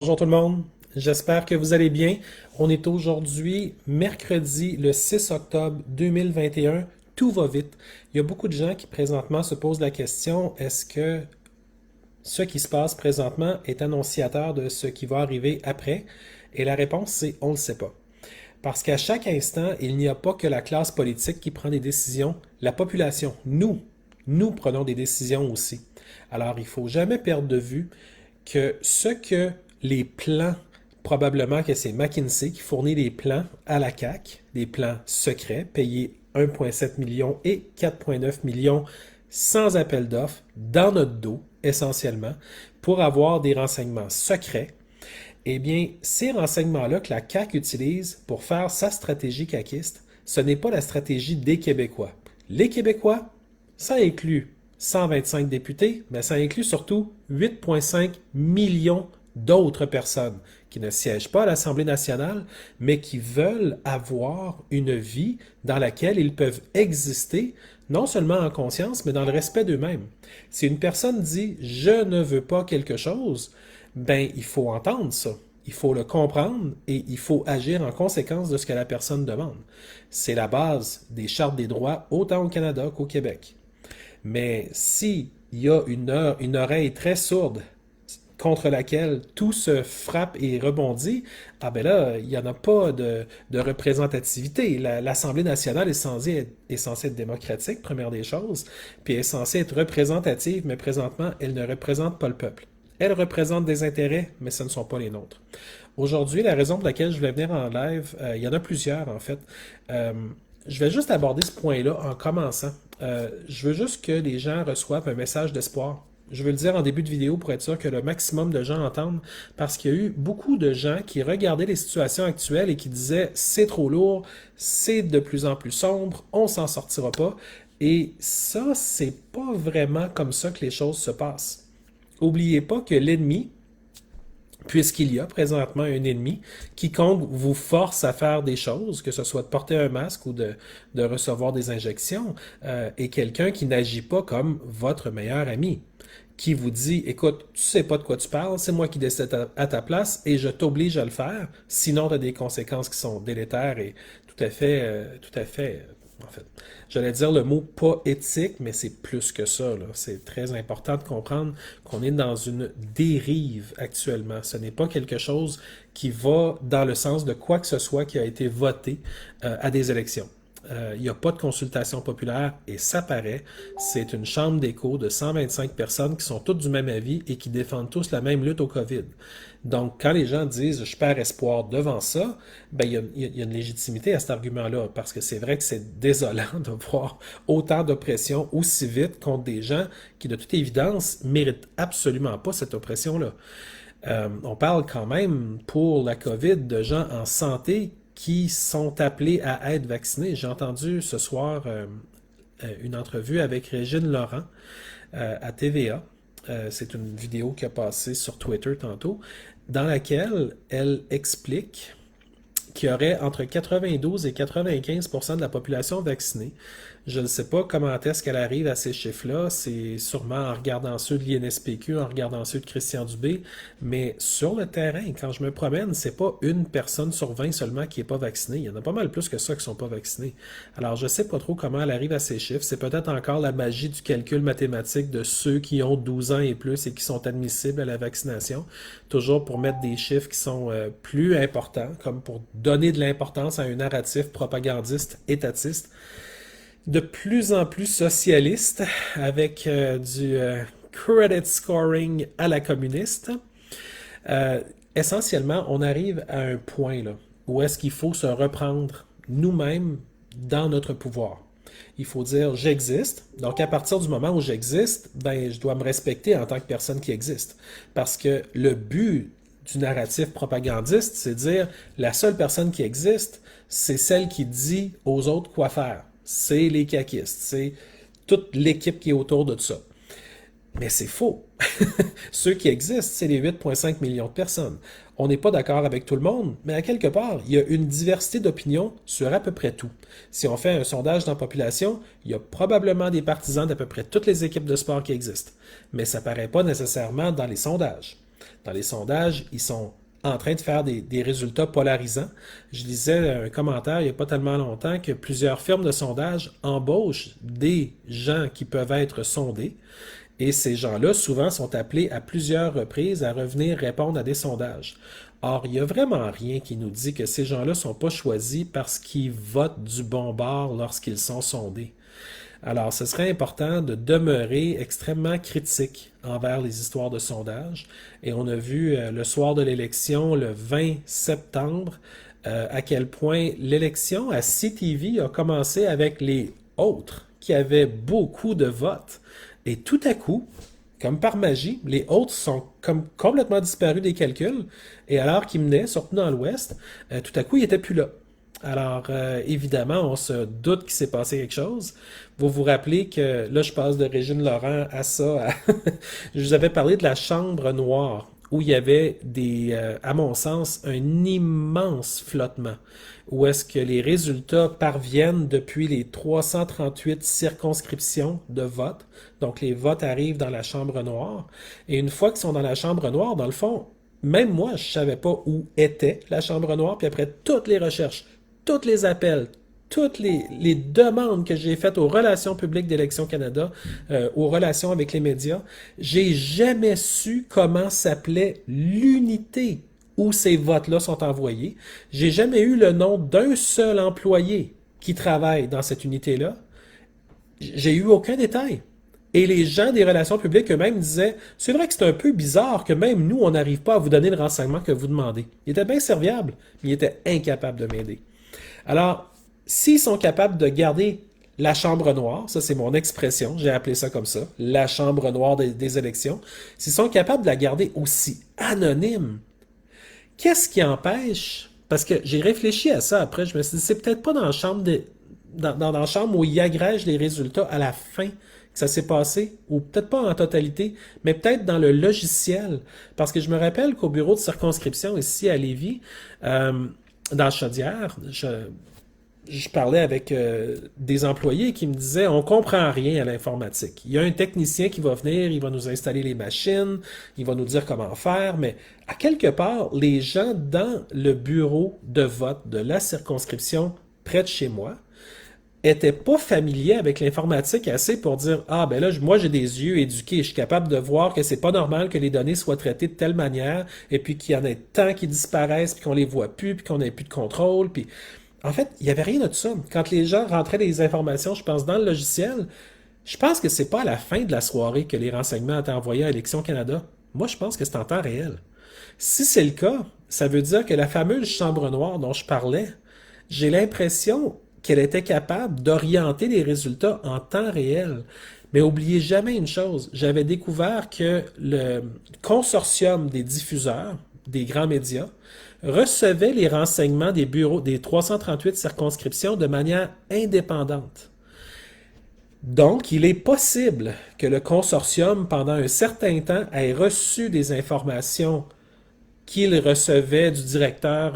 Bonjour tout le monde, j'espère que vous allez bien. On est aujourd'hui mercredi le 6 octobre 2021. Tout va vite. Il y a beaucoup de gens qui présentement se posent la question, est-ce que ce qui se passe présentement est annonciateur de ce qui va arriver après? Et la réponse c'est on ne le sait pas. Parce qu'à chaque instant, il n'y a pas que la classe politique qui prend des décisions, la population, nous prenons des décisions aussi. Alors il ne faut jamais perdre de vue que ce que les plans, probablement que c'est McKinsey qui fournit des plans à la CAQ, des plans secrets, payés 1,7 million et 4,9 millions sans appel d'offres, dans notre dos, essentiellement, pour avoir des renseignements secrets. Eh bien, ces renseignements-là que la CAQ utilise pour faire sa stratégie caquiste, ce n'est pas la stratégie des Québécois. Les Québécois, ça inclut 125 députés, mais ça inclut surtout 8,5 millions d'autres personnes qui ne siègent pas à l'Assemblée nationale, mais qui veulent avoir une vie dans laquelle ils peuvent exister, non seulement en conscience, mais dans le respect d'eux-mêmes. Si une personne dit « je ne veux pas quelque chose », ben il faut entendre ça. Il faut le comprendre et il faut agir en conséquence de ce que la personne demande. C'est la base des chartes des droits autant au Canada qu'au Québec. Mais si il y a une oreille très sourde contre laquelle tout se frappe et rebondit, ah ben là, il n'y en a pas de représentativité. L'Assemblée nationale est censée être démocratique, première des choses, puis est censée être représentative, mais présentement, elle ne représente pas le peuple. Elle représente des intérêts, mais ce ne sont pas les nôtres. Aujourd'hui, la raison pour laquelle je voulais venir en live, il y en a plusieurs en fait. Euh, je vais juste aborder ce point-là en commençant. Je veux juste que les gens reçoivent un message d'espoir. Je veux le dire en début de vidéo pour être sûr que le maximum de gens entendent, parce qu'il y a eu beaucoup de gens qui regardaient les situations actuelles et qui disaient c'est trop lourd, c'est de plus en plus sombre, on s'en sortira pas. Et ça, c'est pas vraiment comme ça que les choses se passent. Oubliez pas que l'ennemi, puisqu'il y a présentement un ennemi, quiconque vous force à faire des choses, que ce soit de porter un masque ou de recevoir des injections, est quelqu'un qui n'agit pas comme votre meilleur ami, qui vous dit, écoute, tu sais pas de quoi tu parles, c'est moi qui décide à ta place et je t'oblige à le faire, sinon tu as des conséquences qui sont délétères et tout à fait, en fait, j'allais dire le mot pas éthique, mais c'est plus que ça, là. C'est très important de comprendre qu'on est dans une dérive actuellement. Ce n'est pas quelque chose qui va dans le sens de quoi que ce soit qui a été voté à des élections. Il n'y a pas de consultation populaire et ça paraît. C'est une chambre d'écho de 125 personnes qui sont toutes du même avis et qui défendent tous la même lutte au COVID. Donc, quand les gens disent je perds espoir devant ça, ben, il y a une légitimité à cet argument-là parce que c'est vrai que c'est désolant de voir autant d'oppression aussi vite contre des gens qui, de toute évidence, méritent absolument pas cette oppression-là. On parle quand même pour la COVID de gens en santé qui sont appelés à être vaccinés. J'ai entendu ce soir une entrevue avec Régine Laurent à TVA. C'est une vidéo qui a passé sur Twitter tantôt, dans laquelle elle explique qu'il y aurait entre 92 et 95% de la population vaccinée. Je ne sais pas comment est-ce qu'elle arrive à ces chiffres-là. C'est sûrement en regardant ceux de l'INSPQ, en regardant ceux de Christian Dubé. Mais sur le terrain, quand je me promène, c'est pas une personne sur 20 seulement qui est pas vaccinée. Il y en a pas mal plus que ça qui sont pas vaccinés. Alors, je sais pas trop comment elle arrive à ces chiffres. C'est peut-être encore la magie du calcul mathématique de ceux qui ont 12 ans et plus et qui sont admissibles à la vaccination. Toujours pour mettre des chiffres qui sont plus importants, comme pour donner de l'importance à un narratif propagandiste étatiste de plus en plus socialiste, avec du credit scoring à la communiste. Essentiellement, on arrive à un point là, où est-ce qu'il faut se reprendre nous-mêmes dans notre pouvoir. Il faut dire j'existe. Donc à partir du moment où j'existe, ben je dois me respecter en tant que personne qui existe. Parce que le but du narratif propagandiste, c'est de dire la seule personne qui existe, c'est celle qui dit aux autres quoi faire. C'est les caquistes, c'est toute l'équipe qui est autour de ça. Mais c'est faux. Ceux qui existent, c'est les 8,5 millions de personnes. On n'est pas d'accord avec tout le monde, mais à quelque part, il y a une diversité d'opinions sur à peu près tout. Si on fait un sondage dans la population, il y a probablement des partisans d'à peu près toutes les équipes de sport qui existent. Mais ça paraît pas nécessairement dans les sondages. Dans les sondages, ils sont en train de faire des résultats polarisants. Je lisais un commentaire il n'y a pas tellement longtemps que plusieurs firmes de sondage embauchent des gens qui peuvent être sondés et ces gens-là, souvent, sont appelés à plusieurs reprises à revenir répondre à des sondages. Or, il n'y a vraiment rien qui nous dit que ces gens-là ne sont pas choisis parce qu'ils votent du bon bord lorsqu'ils sont sondés. Alors, ce serait important de demeurer extrêmement critique envers les histoires de sondage. Et on a vu le soir de l'élection, le 20 septembre, à quel point l'élection à CTV a commencé avec les autres, qui avaient beaucoup de votes. Et tout à coup, comme par magie, les autres sont comme complètement disparus des calculs. Et alors qu'ils menaient, surtout dans l'Ouest, tout à coup, ils n'étaient plus là. Alors, évidemment, on se doute qu'il s'est passé quelque chose. Vous vous rappelez que, là, je passe de Régine Laurent à ça. Je vous avais parlé de la chambre noire, où il y avait à mon sens, un immense flottement, où est-ce que les résultats parviennent depuis les 338 circonscriptions de vote. Donc, les votes arrivent dans la chambre noire. Et une fois qu'ils sont dans la chambre noire, dans le fond, même moi, je savais pas où était la chambre noire, puis après toutes les recherches, tous les appels, toutes les demandes que j'ai faites aux relations publiques d'Élections Canada, aux relations avec les médias, j'ai jamais su comment s'appelait l'unité où ces votes-là sont envoyés. J'ai jamais eu le nom d'un seul employé qui travaille dans cette unité-là. J'ai eu aucun détail. Et les gens des relations publiques eux-mêmes disaient, c'est vrai que c'est un peu bizarre que même nous, on n'arrive pas à vous donner le renseignement que vous demandez. Ils étaient bien serviables, mais ils étaient incapables de m'aider. Alors, s'ils sont capables de garder la chambre noire, ça c'est mon expression, j'ai appelé ça comme ça, la chambre noire des élections, s'ils sont capables de la garder aussi anonyme, qu'est-ce qui empêche? Parce que j'ai réfléchi à ça après, je me suis dit, c'est peut-être pas dans la chambre dans la chambre où ils agrègent les résultats à la fin que ça s'est passé, ou peut-être pas en totalité, mais peut-être dans le logiciel. Parce que je me rappelle qu'au bureau de circonscription ici à Lévis, dans Chaudière, je parlais avec des employés qui me disaient on comprend rien à l'informatique. Il y a un technicien qui va venir, il va nous installer les machines, il va nous dire comment faire, mais à quelque part, les gens dans le bureau de vote de la circonscription près de chez moi étaient pas familiers avec l'informatique assez pour dire ah ben là moi j'ai des yeux éduqués, je suis capable de voir que c'est pas normal que les données soient traitées de telle manière et puis qu'il y en ait tant qui disparaissent puis qu'on les voit plus puis qu'on n'ait plus de contrôle puis en fait, il n'y avait rien de ça. Quand les gens rentraient des informations, je pense, dans le logiciel, je pense que c'est pas à la fin de la soirée que les renseignements étaient envoyés à Élections Canada. Moi, je pense que c'est en temps réel. Si c'est le cas, ça veut dire que la fameuse chambre noire dont je parlais, j'ai l'impression qu'elle était capable d'orienter les résultats en temps réel. Mais oubliez jamais une chose, j'avais découvert que le consortium des diffuseurs, des grands médias, recevait les renseignements des bureaux des 338 circonscriptions de manière indépendante. Donc, il est possible que le consortium, pendant un certain temps, ait reçu des informations qu'il recevait du directeur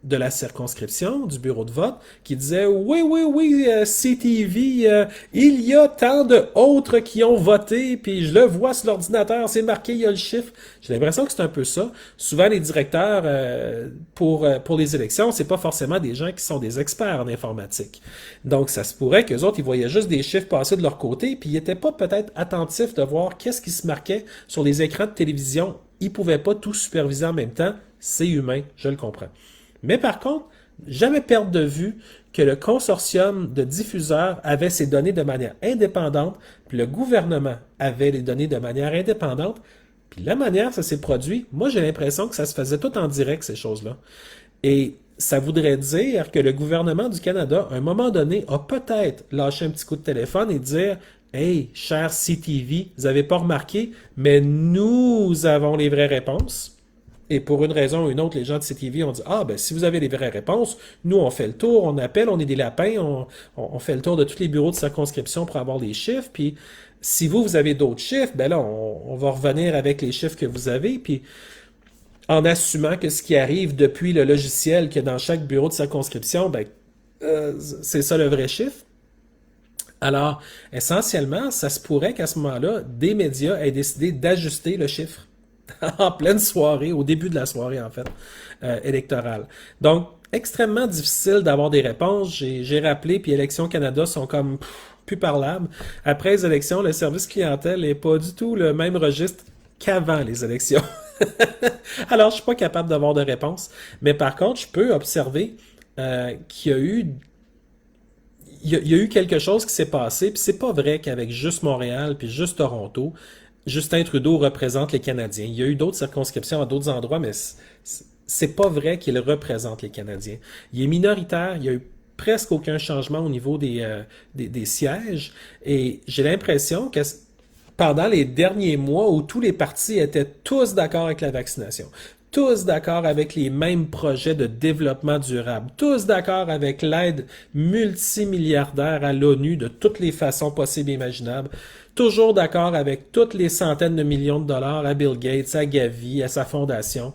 de la circonscription, du bureau de vote, qui disait oui, oui, oui, CTV, il y a tant d'autres qui ont voté, puis je le vois sur l'ordinateur, c'est marqué, il y a le chiffre. J'ai l'impression que c'est un peu ça. Souvent, les directeurs pour les élections, c'est pas forcément des gens qui sont des experts en informatique. Donc, ça se pourrait qu'eux autres, ils voyaient juste des chiffres passer de leur côté, puis ils n'étaient pas peut-être attentifs de voir qu'est-ce qui se marquait sur les écrans de télévision. Ils pouvaient pas tout superviser en même temps. C'est humain, je le comprends. Mais par contre, jamais perdre de vue que le consortium de diffuseurs avait ces données de manière indépendante, puis le gouvernement avait les données de manière indépendante, puis la manière ça s'est produit, moi j'ai l'impression que ça se faisait tout en direct, ces choses-là. Et ça voudrait dire que le gouvernement du Canada, à un moment donné, a peut-être lâché un petit coup de téléphone et dire hey, cher CTV, vous n'avez pas remarqué, mais nous avons les vraies réponses. Et pour une raison ou une autre, les gens de CTV ont dit ah, ben si vous avez les vraies réponses, nous on fait le tour, on appelle, on est des lapins, on fait le tour de tous les bureaux de circonscription pour avoir les chiffres. Puis si vous avez d'autres chiffres, ben là, on va revenir avec les chiffres que vous avez. Puis en assumant que ce qui arrive depuis le logiciel qu'il y a dans chaque bureau de circonscription, ben, c'est ça le vrai chiffre. Alors, essentiellement, ça se pourrait qu'à ce moment-là, des médias aient décidé d'ajuster le chiffre en pleine soirée, au début de la soirée en fait, électorale. Donc, extrêmement difficile d'avoir des réponses. J'ai rappelé, puis Élections Canada sont comme plus parlables. Après les élections, le service clientèle n'est pas du tout le même registre qu'avant les élections. Alors, je suis pas capable d'avoir de réponse. Mais par contre, je peux observer qu'il y a eu il y a eu quelque chose qui s'est passé, puis c'est pas vrai qu'avec juste Montréal puis juste Toronto, Justin Trudeau représente les Canadiens. Il y a eu d'autres circonscriptions à d'autres endroits, mais c'est pas vrai qu'il représente les Canadiens. Il est minoritaire, il y a eu presque aucun changement au niveau des sièges, et j'ai l'impression que pendant les derniers mois où tous les partis étaient tous d'accord avec la vaccination, tous d'accord avec les mêmes projets de développement durable, tous d'accord avec l'aide multimilliardaire à l'ONU de toutes les façons possibles et imaginables, toujours d'accord avec toutes les centaines de millions de dollars à Bill Gates, à Gavi, à sa fondation.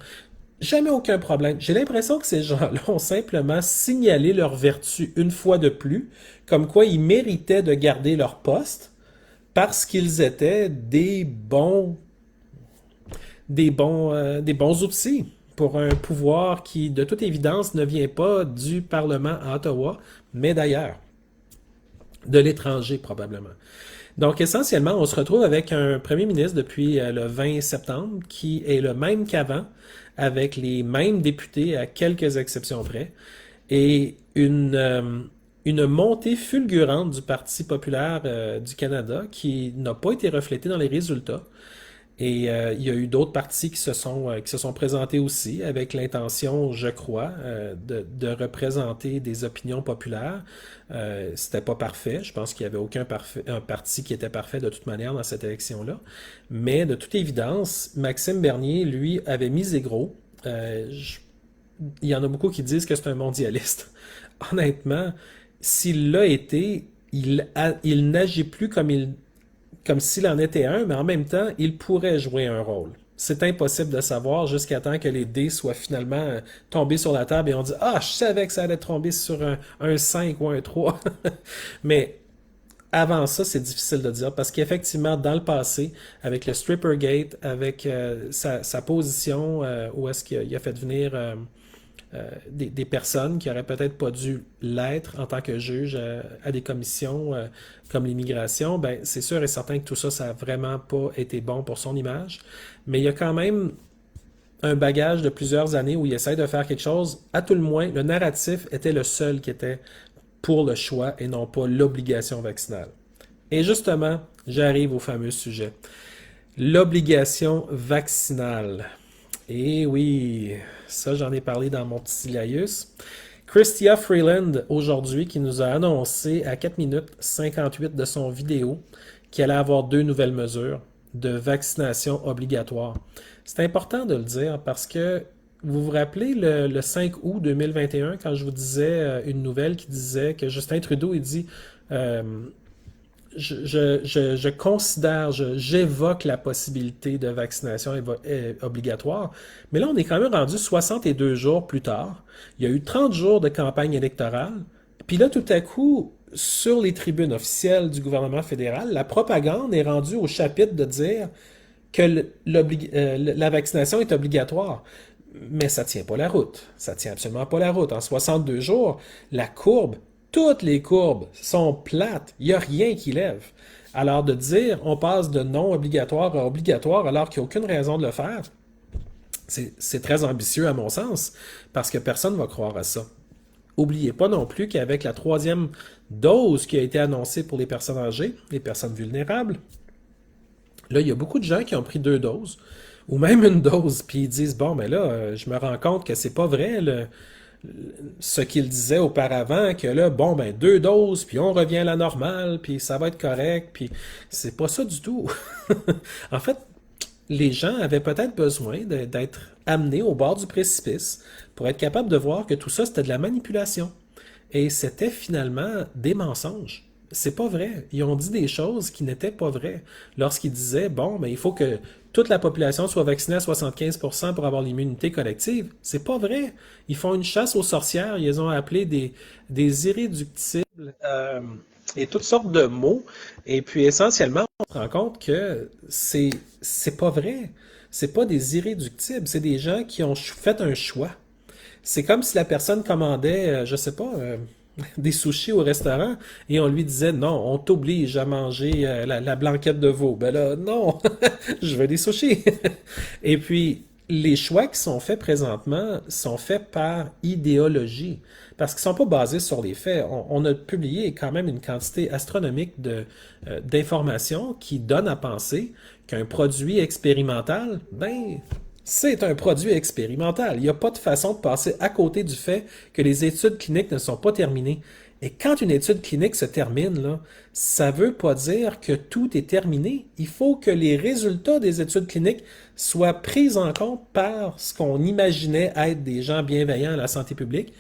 Jamais aucun problème. J'ai l'impression que ces gens-là ont simplement signalé leur vertu une fois de plus, comme quoi ils méritaient de garder leur poste parce qu'ils étaient des bons outils pour un pouvoir qui, de toute évidence, ne vient pas du Parlement à Ottawa, mais d'ailleurs, de l'étranger probablement. Donc, essentiellement, on se retrouve avec un premier ministre depuis le 20 septembre qui est le même qu'avant, avec les mêmes députés à quelques exceptions près, et une montée fulgurante du Parti populaire du Canada qui n'a pas été reflétée dans les résultats. Et il y a eu d'autres partis qui se sont présentés aussi avec l'intention, je crois, de représenter des opinions populaires. C'était pas parfait. Je pense qu'il y avait un parti qui était parfait de toute manière dans cette élection-là. Mais de toute évidence, Maxime Bernier, lui, avait misé gros. Il y en a beaucoup qui disent que c'est un mondialiste. Honnêtement, s'il l'a été, il n'agit plus comme s'il en était un, mais en même temps, il pourrait jouer un rôle. C'est impossible de savoir jusqu'à temps que les dés soient finalement tombés sur la table et on dit ah, je savais que ça allait tomber sur un 5 ou un 3. Mais avant ça, c'est difficile de dire parce qu'effectivement, dans le passé, avec le Strippergate, avec sa position où est-ce qu'il a fait venir des personnes qui auraient peut-être pas dû l'être en tant que juge à des commissions comme l'immigration, ben c'est sûr et certain que tout ça, ça a vraiment pas été bon pour son image. Mais il y a quand même un bagage de plusieurs années où il essaie de faire quelque chose. À tout le moins, le narratif était le seul qui était pour le choix et non pas l'obligation vaccinale. Et justement, j'arrive au fameux sujet. L'obligation vaccinale. Et oui, ça j'en ai parlé dans mon petit laïus. Chrystia Freeland, aujourd'hui, qui nous a annoncé à 4 minutes 58 de son vidéo qu'il allait avoir deux nouvelles mesures de vaccination obligatoire. C'est important de le dire parce que vous vous rappelez le 5 août 2021 quand je vous disais une nouvelle qui disait que Justin Trudeau, il dit euh, je considère, j'évoque la possibilité de vaccination obligatoire, mais là, on est quand même rendu 62 jours plus tard. Il y a eu 30 jours de campagne électorale, puis là, tout à coup, sur les tribunes officielles du gouvernement fédéral, la propagande est rendue au chapitre de dire que la vaccination est obligatoire. Mais ça tient pas la route. Ça tient absolument pas la route. En 62 jours, la courbe, toutes les courbes sont plates. Il n'y a rien qui lève. Alors de dire on passe de non obligatoire à obligatoire alors qu'il n'y a aucune raison de le faire, c'est très ambitieux à mon sens, parce que personne ne va croire à ça. Oubliez pas non plus qu'avec la troisième dose qui a été annoncée pour les personnes âgées, les personnes vulnérables, là, il y a beaucoup de gens qui ont pris deux doses, ou même une dose, puis ils disent, bon, mais là, je me rends compte que c'est pas vrai ce qu'ils disaient auparavant, que là, bon, ben deux doses, puis on revient à la normale, puis ça va être correct, puis c'est pas ça du tout. En fait, les gens avaient peut-être besoin d'être amenés au bord du précipice pour être capables de voir que tout ça, c'était de la manipulation. Et c'était finalement des mensonges. C'est pas vrai. Ils ont dit des choses qui n'étaient pas vraies. Lorsqu'ils disaient, bon, mais il faut que toute la population soit vaccinée à 75% pour avoir l'immunité collective. C'est pas vrai. Ils font une chasse aux sorcières. Ils les ont appelés des irréductibles et toutes sortes de mots. Et puis, essentiellement, on se rend compte que c'est pas vrai. C'est pas des irréductibles, c'est des gens qui ont fait un choix. C'est comme si la personne commandait, je sais pas, des sushis au restaurant et on lui disait non, on t'oblige à manger la blanquette de veau. Ben là, non, je veux des sushis. Et puis, les choix qui sont faits présentement sont faits par idéologie, parce qu'ils ne sont pas basés sur les faits. On a publié quand même une quantité astronomique d'informations qui donnent à penser qu'un produit expérimental, ben, c'est un produit expérimental. Il n'y a pas de façon de passer à côté du fait que les études cliniques ne sont pas terminées. Et quand une étude clinique se termine, là, ça ne veut pas dire que tout est terminé. Il faut que les résultats des études cliniques soient pris en compte par ce qu'on imaginait être des gens bienveillants à la santé publique.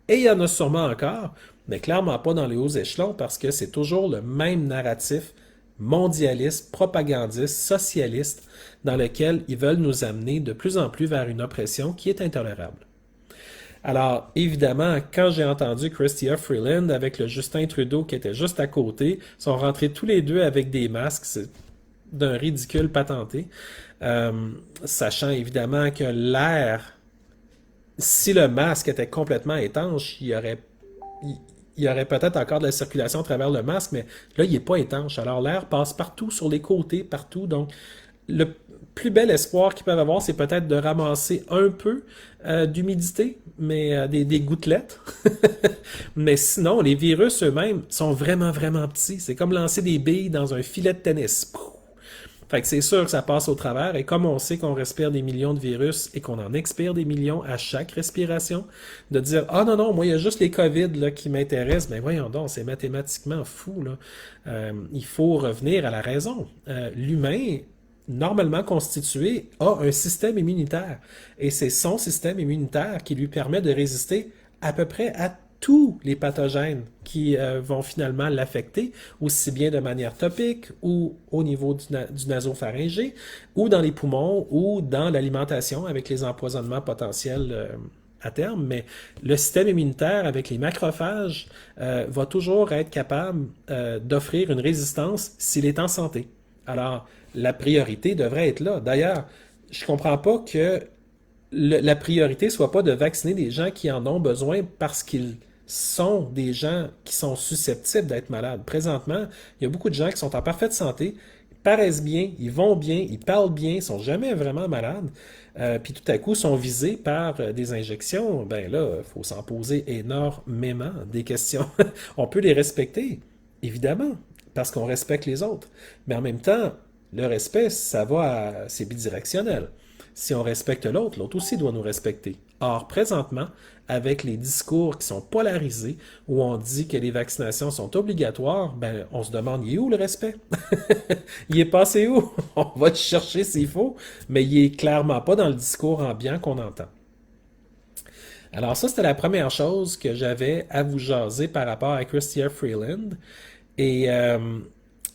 Et il y en a sûrement encore, mais clairement pas dans les hauts échelons parce que c'est toujours le même narratif mondialiste, propagandiste, socialiste, dans lequel ils veulent nous amener de plus en plus vers une oppression qui est intolérable. Alors, évidemment, quand j'ai entendu Chrystia Freeland avec le Justin Trudeau qui était juste à côté, sont rentrés tous les deux avec des masques, c'est d'un ridicule patenté, sachant évidemment que l'air, si le masque était complètement étanche, il y aurait peut-être encore de la circulation à travers le masque, mais là, il n'est pas étanche. Alors, l'air passe partout, sur les côtés, partout. Donc, le plus bel espoir qu'ils peuvent avoir, c'est peut-être de ramasser un peu d'humidité, mais des gouttelettes. Mais sinon, les virus eux-mêmes sont vraiment, vraiment petits. C'est comme lancer des billes dans un filet de tennis. Pouf! Fait que c'est sûr que ça passe au travers, et comme on sait qu'on respire des millions de virus et qu'on en expire des millions à chaque respiration, de dire « Ah non, non, moi il y a juste les COVID là, qui m'intéressent », ben voyons donc, c'est mathématiquement fou, là. Il faut revenir à la raison. L'humain, normalement constitué, a un système immunitaire, et c'est son système immunitaire qui lui permet de résister à peu près à tous les pathogènes qui vont finalement l'affecter, aussi bien de manière topique ou au niveau du nasopharyngé, ou dans les poumons, ou dans l'alimentation avec les empoisonnements potentiels à terme. Mais le système immunitaire avec les macrophages va toujours être capable d'offrir une résistance s'il est en santé. Alors, la priorité devrait être là. D'ailleurs, je ne comprends pas que la priorité soit pas de vacciner des gens qui en ont besoin parce qu'ils sont des gens qui sont susceptibles d'être malades. Présentement, il y a beaucoup de gens qui sont en parfaite santé, ils paraissent bien, ils vont bien, ils parlent bien, ils sont jamais vraiment malades, puis tout à coup sont visés par des injections. Ben là, il faut s'en poser énormément des questions. On peut les respecter, évidemment, parce qu'on respecte les autres. Mais en même temps, le respect, c'est bidirectionnel. Si on respecte l'autre, l'autre aussi doit nous respecter. Or, présentement, avec les discours qui sont polarisés, où on dit que les vaccinations sont obligatoires, ben, on se demande, il est où le respect? Il est passé où? On va le chercher s'il faut, mais il est clairement pas dans le discours ambiant qu'on entend. Alors ça, c'était la première chose que j'avais à vous jaser par rapport à Chrystia Freeland. Et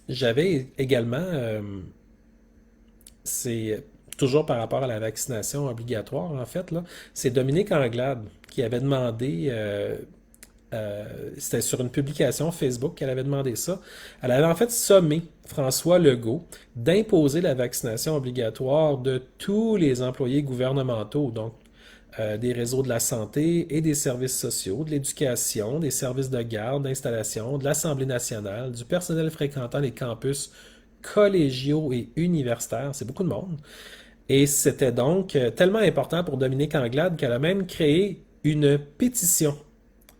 j'avais également, c'est toujours par rapport à la vaccination obligatoire, en fait, là, c'est Dominique Anglade qui avait demandé, c'était sur une publication Facebook qu'elle avait demandé ça. Elle avait en fait sommé François Legault d'imposer la vaccination obligatoire de tous les employés gouvernementaux, donc des réseaux de la santé et des services sociaux, de l'éducation, des services de garde, d'installation, de l'Assemblée nationale, du personnel fréquentant les campus collégiaux et universitaires. C'est beaucoup de monde. Et c'était donc tellement important pour Dominique Anglade qu'elle a même créé une pétition.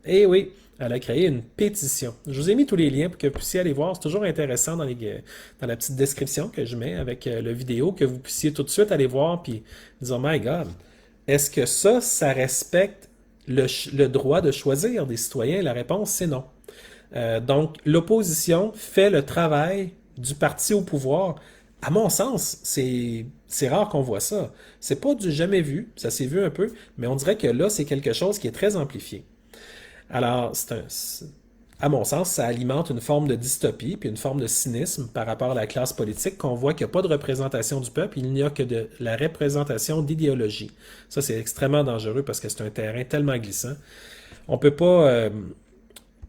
Eh oui, elle a créé une pétition. Je vous ai mis tous les liens pour que vous puissiez aller voir. C'est toujours intéressant dans la petite description que je mets avec le vidéo, que vous puissiez tout de suite aller voir puis dire, My God, est-ce que ça respecte le droit de choisir des citoyens? La réponse, c'est non. Donc, l'opposition fait le travail du parti au pouvoir. À mon sens, c'est rare qu'on voit ça. C'est pas du jamais vu, ça s'est vu un peu, mais on dirait que là, c'est quelque chose qui est très amplifié. Alors, à mon sens, ça alimente une forme de dystopie puis une forme de cynisme par rapport à la classe politique, qu'on voit qu'il n'y a pas de représentation du peuple, il n'y a que de la représentation d'idéologie. Ça, c'est extrêmement dangereux parce que c'est un terrain tellement glissant. On peut pas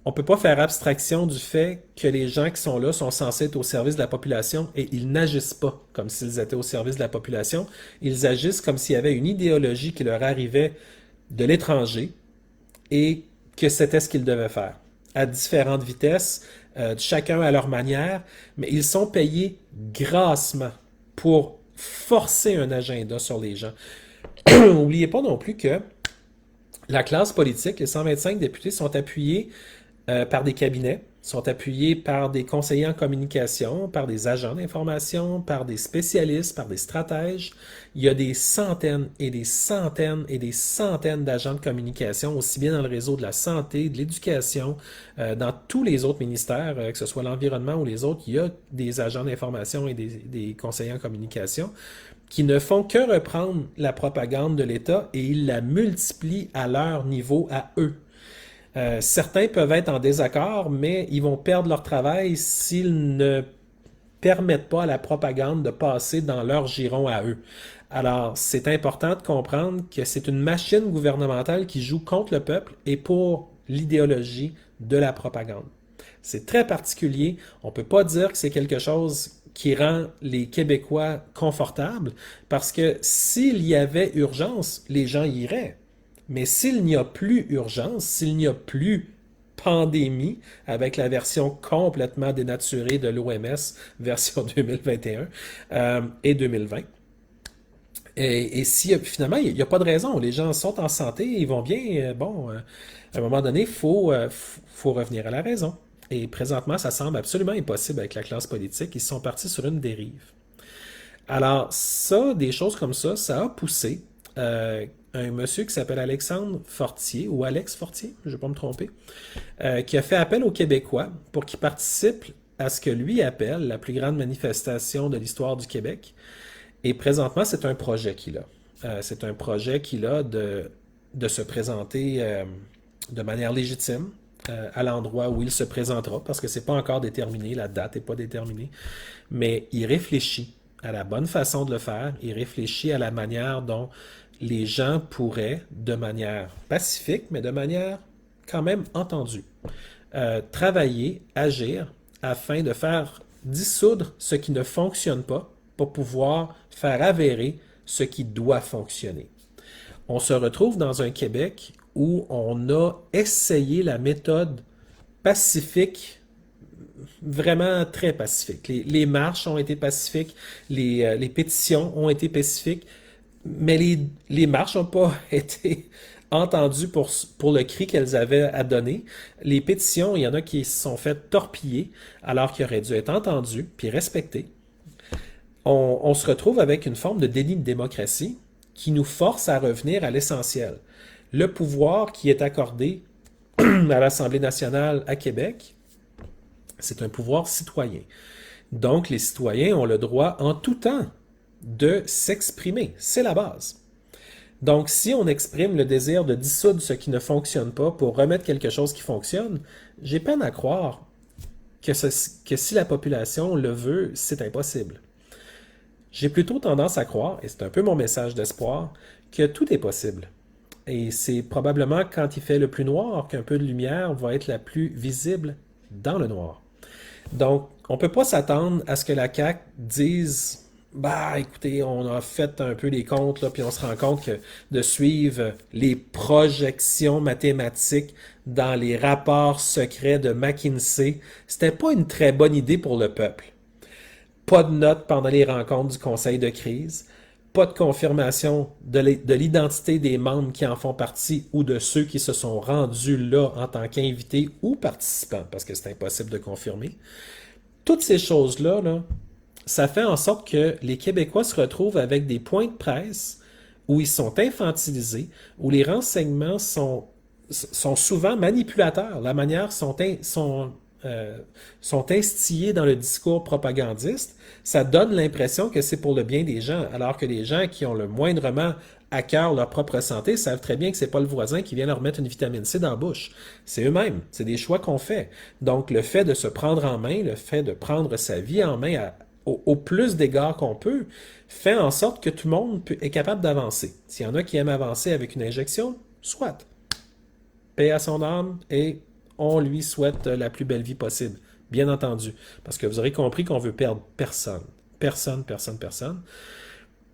on ne peut pas faire abstraction du fait que les gens qui sont là sont censés être au service de la population et ils n'agissent pas comme s'ils étaient au service de la population. Ils agissent comme s'il y avait une idéologie qui leur arrivait de l'étranger et que c'était ce qu'ils devaient faire, à différentes vitesses, chacun à leur manière, mais ils sont payés grassement pour forcer un agenda sur les gens. N'oubliez pas non plus que la classe politique, les 125 députés, sont appuyés par des cabinets, sont appuyés par des conseillers en communication, par des agents d'information, par des spécialistes, par des stratèges. Il y a des centaines et des centaines et des centaines d'agents de communication, aussi bien dans le réseau de la santé, de l'éducation, dans tous les autres ministères, que ce soit l'environnement ou les autres, il y a des agents d'information et des conseillers en communication qui ne font que reprendre la propagande de l'État et ils la multiplient à leur niveau, à eux. Certains peuvent être en désaccord, mais ils vont perdre leur travail s'ils ne permettent pas à la propagande de passer dans leur giron à eux. Alors, c'est important de comprendre que c'est une machine gouvernementale qui joue contre le peuple et pour l'idéologie de la propagande. C'est très particulier. On ne peut pas dire que c'est quelque chose qui rend les Québécois confortables, parce que s'il y avait urgence, les gens y iraient. Mais s'il n'y a plus urgence, s'il n'y a plus pandémie, avec la version complètement dénaturée de l'OMS, version 2021 et 2020, et si finalement, il n'y a pas de raison, les gens sont en santé, ils vont bien, à un moment donné, faut revenir à la raison. Et présentement, ça semble absolument impossible avec la classe politique. Ils sont partis sur une dérive. Alors, ça, des choses comme ça a poussé un monsieur qui s'appelle Alexandre Fortier, ou Alex Fortier, je ne vais pas me tromper, qui a fait appel aux Québécois pour qu'ils participent à ce que lui appelle la plus grande manifestation de l'histoire du Québec. Et présentement, c'est un projet qu'il a. C'est un projet qu'il a de se présenter de manière légitime à l'endroit où il se présentera, parce que c'est pas encore déterminé, la date n'est pas déterminée, mais il réfléchit à la bonne façon de le faire, il réfléchit à la manière dont les gens pourraient, de manière pacifique, mais de manière quand même entendue, travailler, agir, afin de faire dissoudre ce qui ne fonctionne pas pour pouvoir faire avérer ce qui doit fonctionner. On se retrouve dans un Québec où on a essayé la méthode pacifique, vraiment très pacifique. Les marches ont été pacifiques, les pétitions ont été pacifiques, mais les marches n'ont pas été entendues pour le cri qu'elles avaient à donner. Les pétitions, il y en a qui se sont fait torpiller alors qu'ils auraient dû être entendus puis respectés. On se retrouve avec une forme de déni de démocratie qui nous force à revenir à l'essentiel. Le pouvoir qui est accordé à l'Assemblée nationale à Québec, c'est un pouvoir citoyen. Donc, les citoyens ont le droit en tout temps de s'exprimer. C'est la base. Donc, si on exprime le désir de dissoudre ce qui ne fonctionne pas pour remettre quelque chose qui fonctionne, j'ai peine à croire que si la population le veut, c'est impossible. J'ai plutôt tendance à croire, et c'est un peu mon message d'espoir, que tout est possible. Et c'est probablement quand il fait le plus noir qu'un peu de lumière va être la plus visible dans le noir. Donc, on ne peut pas s'attendre à ce que la CAQ dise bah, écoutez, on a fait un peu les comptes, là, puis on se rend compte que de suivre les projections mathématiques dans les rapports secrets de McKinsey, c'était pas une très bonne idée pour le peuple. Pas de notes pendant les rencontres du conseil de crise, pas de confirmation de l'identité des membres qui en font partie ou de ceux qui se sont rendus là en tant qu'invités ou participants, parce que c'est impossible de confirmer. Toutes ces choses-là, là, ça fait en sorte que les Québécois se retrouvent avec des points de presse où ils sont infantilisés, où les renseignements sont souvent manipulateurs. La manière sont instillés dans le discours propagandiste, ça donne l'impression que c'est pour le bien des gens, alors que les gens qui ont le moindrement à cœur leur propre santé savent très bien que c'est pas le voisin qui vient leur mettre une vitamine C dans la bouche. C'est eux-mêmes. C'est des choix qu'on fait. Donc, le fait de se prendre en main, le fait de prendre sa vie en main au plus d'égards qu'on peut, fait en sorte que tout le monde est capable d'avancer. S'il y en a qui aiment avancer avec une injection, soit. Paix à son âme et on lui souhaite la plus belle vie possible, bien entendu. Parce que vous aurez compris qu'on veut perdre personne. Personne, personne, personne.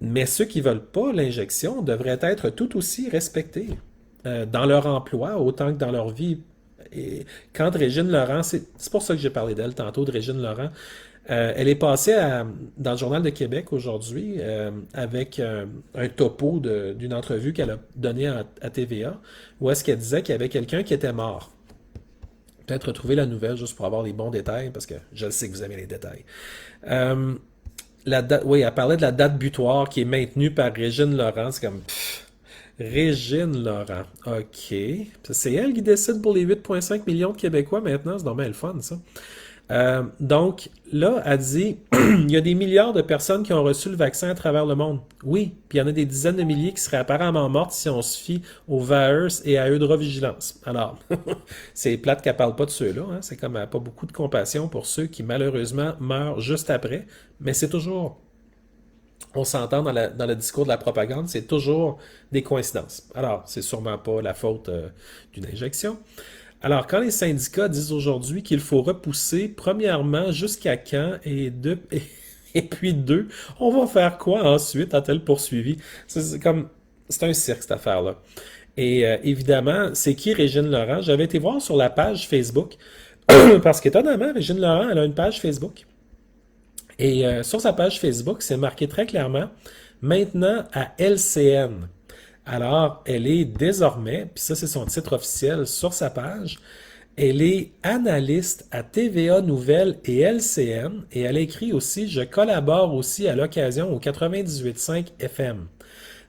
Mais ceux qui ne veulent pas l'injection devraient être tout aussi respectés dans leur emploi autant que dans leur vie. Et quand Régine Laurent, c'est pour ça que j'ai parlé d'elle tantôt, de Régine Laurent, elle est passée dans le Journal de Québec aujourd'hui avec un topo d'une entrevue qu'elle a donnée à TVA où est-ce qu'elle disait qu'il y avait quelqu'un qui était mort. Peut-être retrouver la nouvelle juste pour avoir les bons détails parce que je sais que vous avez les détails. Euh, oui, elle parlait de la date butoir qui est maintenue par Régine Laurent. C'est comme, Régine Laurent. OK. C'est elle qui décide pour les 8,5 millions de Québécois maintenant. C'est normal le fun, ça. Donc, là, elle dit, il y a des milliards de personnes qui ont reçu le vaccin à travers le monde. Oui, puis il y en a des dizaines de milliers qui seraient apparemment mortes si on se fie aux VAERS et à Eudravigilance. Alors, c'est plate qu'elle parle pas de ceux-là. Hein? C'est comme elle n'a pas beaucoup de compassion pour ceux qui, malheureusement, meurent juste après. Mais c'est toujours, on s'entend dans le discours de la propagande, c'est toujours des coïncidences. Alors, c'est sûrement pas la faute d'une injection. Alors, quand les syndicats disent aujourd'hui qu'il faut repousser, premièrement, jusqu'à quand, et puis deux, on va faire quoi ensuite, a-t-elle poursuivi? C'est un cirque, cette affaire-là. Et évidemment, c'est qui Régine Laurent? J'avais été voir sur la page Facebook, parce qu'étonnamment, Régine Laurent, elle a une page Facebook. Et sur sa page Facebook, c'est marqué très clairement, maintenant à LCN. Alors, elle est désormais, puis ça c'est son titre officiel sur sa page, elle est analyste à TVA Nouvelles et LCN, et elle écrit aussi, je collabore aussi à l'occasion au 98.5 FM.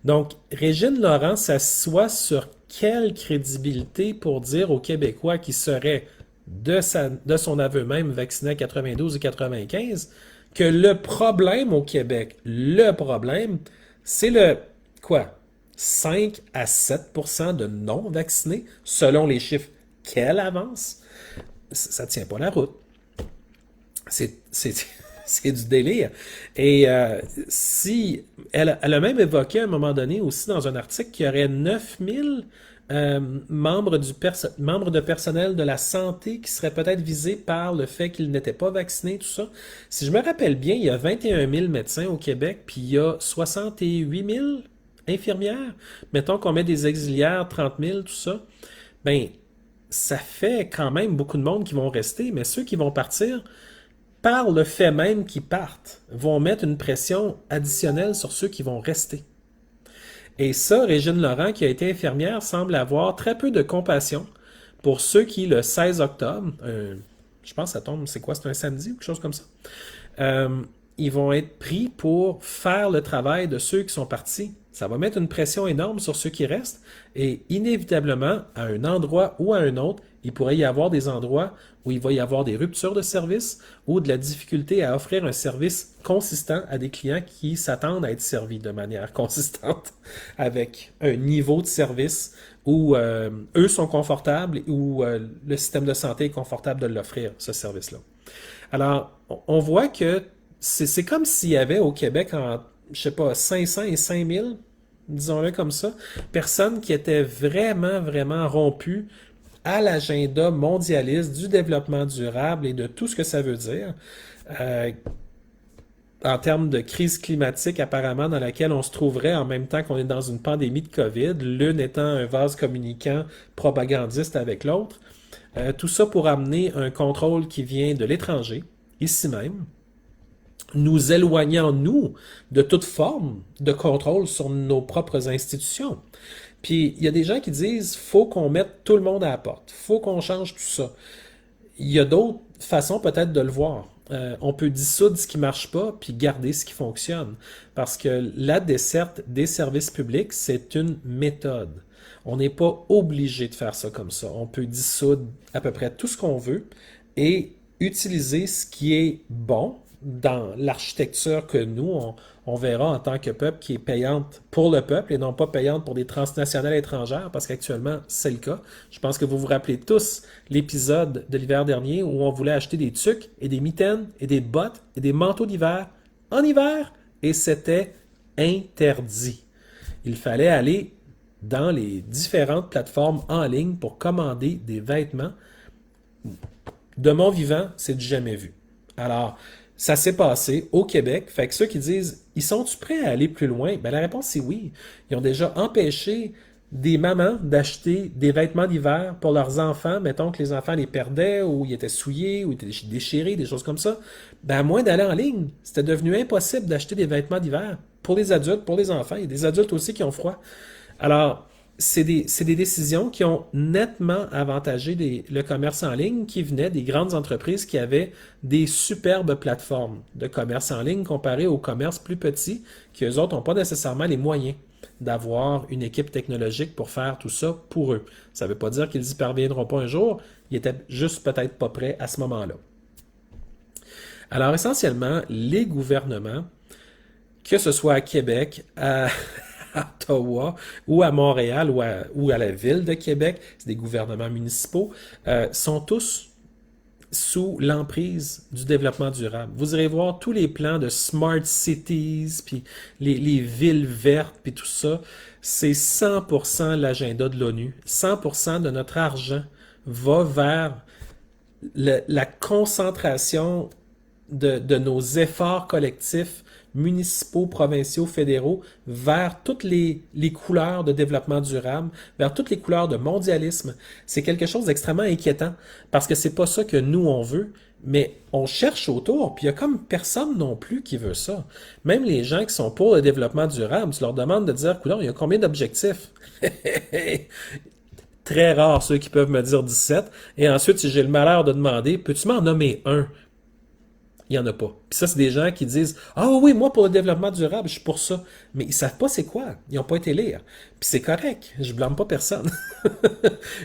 Donc, Régine Laurent s'assoit sur quelle crédibilité pour dire aux Québécois qui seraient, de son aveu même, vaccinés à 92 et 95, que le problème au Québec, le problème, c'est le, quoi, 5 à 7% de non-vaccinés, selon les chiffres qu'elle avance, ça ne tient pas la route. C'est du délire. Et si elle a même évoqué à un moment donné aussi dans un article qu'il y aurait 9000 membres de personnel de la santé qui seraient peut-être visés par le fait qu'ils n'étaient pas vaccinés, tout ça. Si je me rappelle bien, il y a 21 000 médecins au Québec, puis il y a 68 000 infirmières. Mettons qu'on met des auxiliaires, 30 000, tout ça. Ben, ça fait quand même beaucoup de monde qui vont rester, mais ceux qui vont partir, par le fait même qu'ils partent, vont mettre une pression additionnelle sur ceux qui vont rester. Et ça, Régine Laurent, qui a été infirmière, semble avoir très peu de compassion pour ceux qui, le 16 octobre, je pense que ça tombe, c'est quoi, c'est un samedi ou quelque chose comme ça, ils vont être pris pour faire le travail de ceux qui sont partis. Ça va mettre une pression énorme sur ceux qui restent et inévitablement, à un endroit ou à un autre, il pourrait y avoir des endroits où il va y avoir des ruptures de service ou de la difficulté à offrir un service consistant à des clients qui s'attendent à être servis de manière consistante avec un niveau de service où eux sont confortables ou le système de santé est confortable de l'offrir, ce service-là. Alors, on voit que c'est comme s'il y avait au Québec, je sais pas, 500 et 5000, disons-le comme ça, personnes qui étaient vraiment, vraiment rompues à l'agenda mondialiste du développement durable et de tout ce que ça veut dire, en termes de crise climatique apparemment dans laquelle on se trouverait en même temps qu'on est dans une pandémie de COVID, l'une étant un vase communicant propagandiste avec l'autre. Tout ça pour amener un contrôle qui vient de l'étranger, ici même, nous éloignant, nous, de toute forme de contrôle sur nos propres institutions. Puis, il y a des gens qui disent, faut qu'on mette tout le monde à la porte, faut qu'on change tout ça. Il y a d'autres façons peut-être de le voir. On peut dissoudre ce qui marche pas, puis garder ce qui fonctionne. Parce que la desserte des services publics, c'est une méthode. On n'est pas obligé de faire ça comme ça. On peut dissoudre à peu près tout ce qu'on veut et utiliser ce qui est bon dans l'architecture que nous, on verra en tant que peuple qui est payante pour le peuple et non pas payante pour des transnationales étrangères, parce qu'actuellement, c'est le cas. Je pense que vous vous rappelez tous l'épisode de l'hiver dernier où on voulait acheter des tucs et des mitaines et des bottes et des manteaux d'hiver en hiver et c'était interdit. Il fallait aller dans les différentes plateformes en ligne pour commander des vêtements De mon vivant, c'est du jamais vu. Alors, ça s'est passé au Québec. Fait que ceux qui disent, ils sont-tu prêts à aller plus loin? Ben, la réponse c'est oui. Ils ont déjà empêché des mamans d'acheter des vêtements d'hiver pour leurs enfants. Mettons que les enfants les perdaient ou ils étaient souillés ou étaient déchirés, des choses comme ça. Ben, à moins d'aller en ligne, c'était devenu impossible d'acheter des vêtements d'hiver pour les adultes, pour les enfants. Il y a des adultes aussi qui ont froid. Alors, c'est des décisions qui ont nettement avantagé le commerce en ligne qui venaient des grandes entreprises qui avaient des superbes plateformes de commerce en ligne comparées aux commerces plus petits qui, eux autres, n'ont pas nécessairement les moyens d'avoir une équipe technologique pour faire tout ça pour eux. Ça ne veut pas dire qu'ils y parviendront pas un jour, ils étaient juste peut-être pas prêts à ce moment-là. Alors essentiellement, les gouvernements que ce soit à Québec, à Ottawa ou à Montréal ou à la ville de Québec, c'est des gouvernements municipaux, sont tous sous l'emprise du développement durable. Vous irez voir tous les plans de smart cities, puis les villes vertes, puis tout ça. C'est 100% l'agenda de l'ONU. 100% de notre argent va vers la concentration de nos efforts collectifs municipaux, provinciaux, fédéraux, vers toutes les couleurs de développement durable, vers toutes les couleurs de mondialisme. C'est quelque chose d'extrêmement inquiétant, parce que c'est pas ça que nous, on veut, mais on cherche autour, puis il y a comme personne non plus qui veut ça. Même les gens qui sont pour le développement durable, tu leur demandes de dire, coudonc, il y a combien d'objectifs? Très rare ceux qui peuvent me dire 17. Et ensuite, si j'ai le malheur de demander, peux-tu m'en nommer un? Il n'y en a pas. Puis ça, c'est des gens qui disent ah oui, moi, pour le développement durable, je suis pour ça. Mais ils ne savent pas c'est quoi. Ils n'ont pas été lire. Puis c'est correct. Je blâme pas personne.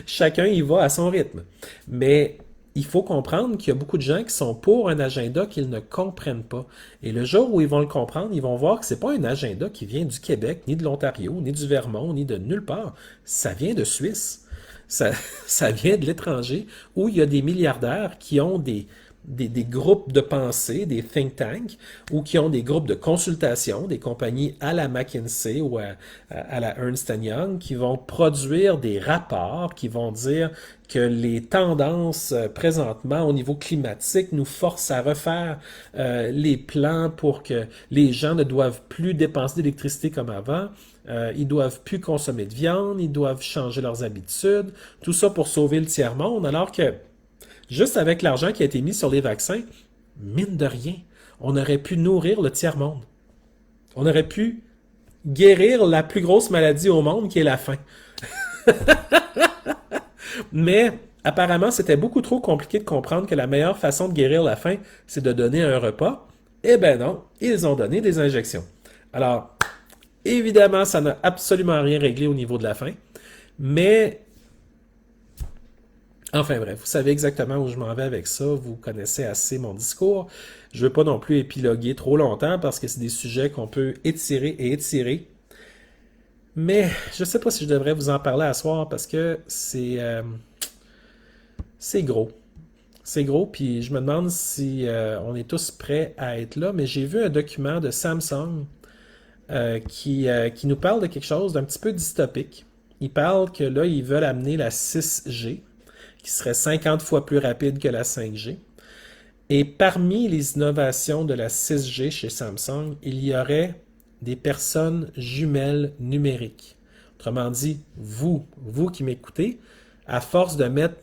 Chacun y va à son rythme. Mais il faut comprendre qu'il y a beaucoup de gens qui sont pour un agenda qu'ils ne comprennent pas. Et le jour où ils vont le comprendre, ils vont voir que c'est pas un agenda qui vient du Québec, ni de l'Ontario, ni du Vermont, ni de nulle part. Ça vient de Suisse. Ça, ça vient de l'étranger, où il y a des milliardaires qui ont des groupes de pensée, des think tanks, ou qui ont des groupes de consultation, des compagnies à la McKinsey ou à la Ernst Young, qui vont produire des rapports, qui vont dire que les tendances présentement au niveau climatique nous forcent à refaire les plans pour que les gens ne doivent plus dépenser d'électricité comme avant. Ils doivent plus consommer de viande, ils doivent changer leurs habitudes, tout ça pour sauver le tiers-monde, alors que juste avec l'argent qui a été mis sur les vaccins, mine de rien, on aurait pu nourrir le tiers-monde. On aurait pu guérir la plus grosse maladie au monde qui est la faim. Mais apparemment, c'était beaucoup trop compliqué de comprendre que la meilleure façon de guérir la faim, c'est de donner un repas. Eh ben non, ils ont donné des injections. Alors, évidemment, ça n'a absolument rien réglé au niveau de la faim, mais enfin bref, vous savez exactement où je m'en vais avec ça, vous connaissez assez mon discours. Je ne veux pas non plus épiloguer trop longtemps parce que c'est des sujets qu'on peut étirer et étirer. Mais je ne sais pas si je devrais vous en parler à soir parce que c'est gros. C'est gros, puis je me demande si on est tous prêts à être là. Mais j'ai vu un document de Samsung qui nous parle de quelque chose d'un petit peu dystopique. Il parle que là, ils veulent amener la 6G, qui serait 50 fois plus rapide que la 5G. Et parmi les innovations de la 6G chez Samsung, il y aurait des personnes jumelles numériques. Autrement dit, vous qui m'écoutez, à force de mettre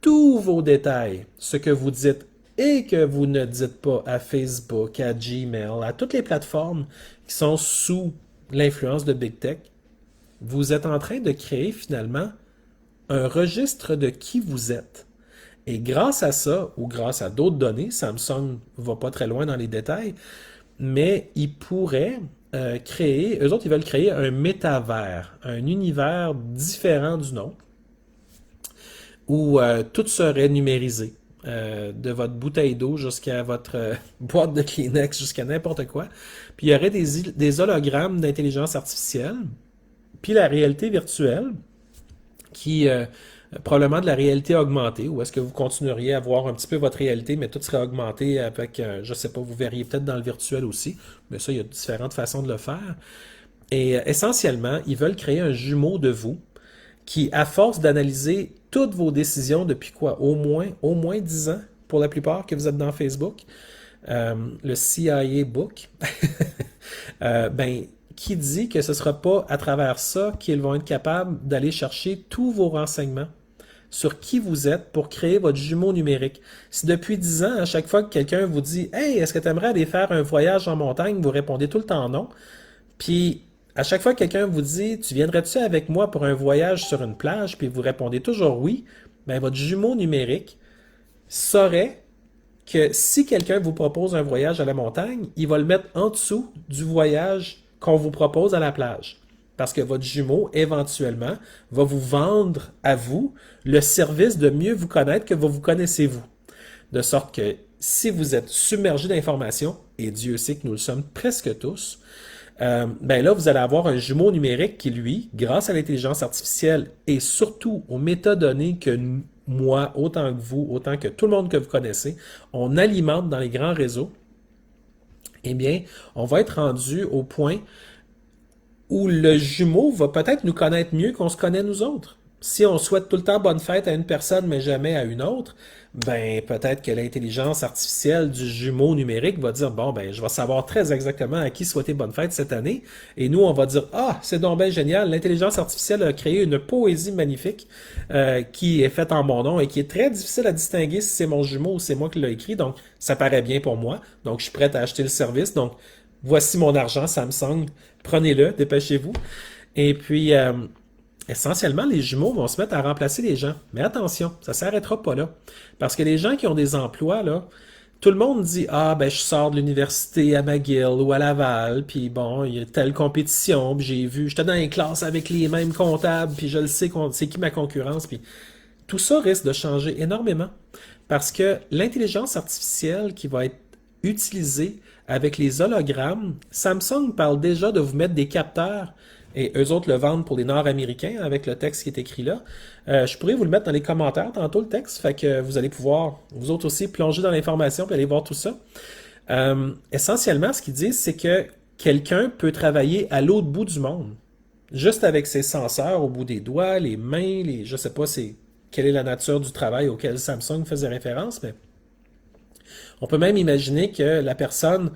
tous vos détails, ce que vous dites et que vous ne dites pas à Facebook, à Gmail, à toutes les plateformes qui sont sous l'influence de Big Tech, vous êtes en train de créer finalement un registre de qui vous êtes. Et grâce à ça, ou grâce à d'autres données, Samsung ne va pas très loin dans les détails, mais ils pourraient créer, eux autres, ils veulent créer un métavers, un univers différent du nôtre, où tout serait numérisé. De votre bouteille d'eau jusqu'à votre boîte de Kleenex, jusqu'à n'importe quoi. Puis il y aurait des hologrammes d'intelligence artificielle, puis la réalité virtuelle, qui probablement de la réalité augmentée, ou est-ce que vous continueriez à voir un petit peu votre réalité, mais tout serait augmenté avec, je sais pas, vous verriez peut-être dans le virtuel aussi, mais ça, il y a différentes façons de le faire. Et essentiellement, ils veulent créer un jumeau de vous qui, à force d'analyser toutes vos décisions depuis quoi? Au moins 10 ans pour la plupart que vous êtes dans Facebook, le CIA Book, ben, qui dit que ce ne sera pas à travers ça qu'ils vont être capables d'aller chercher tous vos renseignements sur qui vous êtes pour créer votre jumeau numérique. Si depuis 10 ans, à chaque fois que quelqu'un vous dit Hey, est-ce que tu aimerais aller faire un voyage en montagne, vous répondez tout le temps non. Puis à chaque fois que quelqu'un vous dit Tu viendrais-tu avec moi pour un voyage sur une plage, puis vous répondez toujours oui, ben votre jumeau numérique saurait que si quelqu'un vous propose un voyage à la montagne, il va le mettre en dessous du voyage qu'on vous propose à la plage. Parce que votre jumeau, éventuellement, va vous vendre à vous le service de mieux vous connaître que vous connaissez vous. De sorte que si vous êtes submergé d'informations, et Dieu sait que nous le sommes presque tous, ben là, vous allez avoir un jumeau numérique qui, lui, grâce à l'intelligence artificielle et surtout aux métadonnées que moi, autant que vous, autant que tout le monde que vous connaissez, on alimente dans les grands réseaux, eh bien, on va être rendu au point où le jumeau va peut-être nous connaître mieux qu'on se connaît nous autres. Si on souhaite tout le temps bonne fête à une personne mais jamais à une autre, ben peut-être que l'intelligence artificielle du jumeau numérique va dire bon ben je vais savoir très exactement à qui souhaiter bonne fête cette année et nous on va dire ah c'est donc bien génial, l'intelligence artificielle a créé une poésie magnifique qui est faite en mon nom et qui est très difficile à distinguer si c'est mon jumeau ou c'est moi qui l'ai écrit, donc ça paraît bien pour moi, donc je suis prêt à acheter le service, donc voici mon argent Samsung, prenez-le, dépêchez-vous. Et puis, essentiellement, les jumeaux vont se mettre à remplacer les gens. Mais attention, ça ne s'arrêtera pas là. Parce que les gens qui ont des emplois, là, tout le monde dit ah ben je sors de l'université à McGill ou à Laval, puis bon, il y a telle compétition, puis j'ai vu, j'étais dans les classes avec les mêmes comptables, puis je le sais c'est qui ma concurrence, puis tout ça risque de changer énormément. Parce que l'intelligence artificielle qui va être utilisée avec les hologrammes, Samsung parle déjà de vous mettre des capteurs et eux autres le vendent pour les Nord-Américains avec le texte qui est écrit là. Je pourrais vous le mettre dans les commentaires tantôt le texte, fait que vous allez pouvoir vous autres aussi plonger dans l'information et aller voir tout ça. Essentiellement, ce qu'ils disent, c'est que quelqu'un peut travailler à l'autre bout du monde, juste avec ses senseurs au bout des doigts, les mains, je sais pas quelle est la nature du travail auquel Samsung faisait référence, mais on peut même imaginer que la personne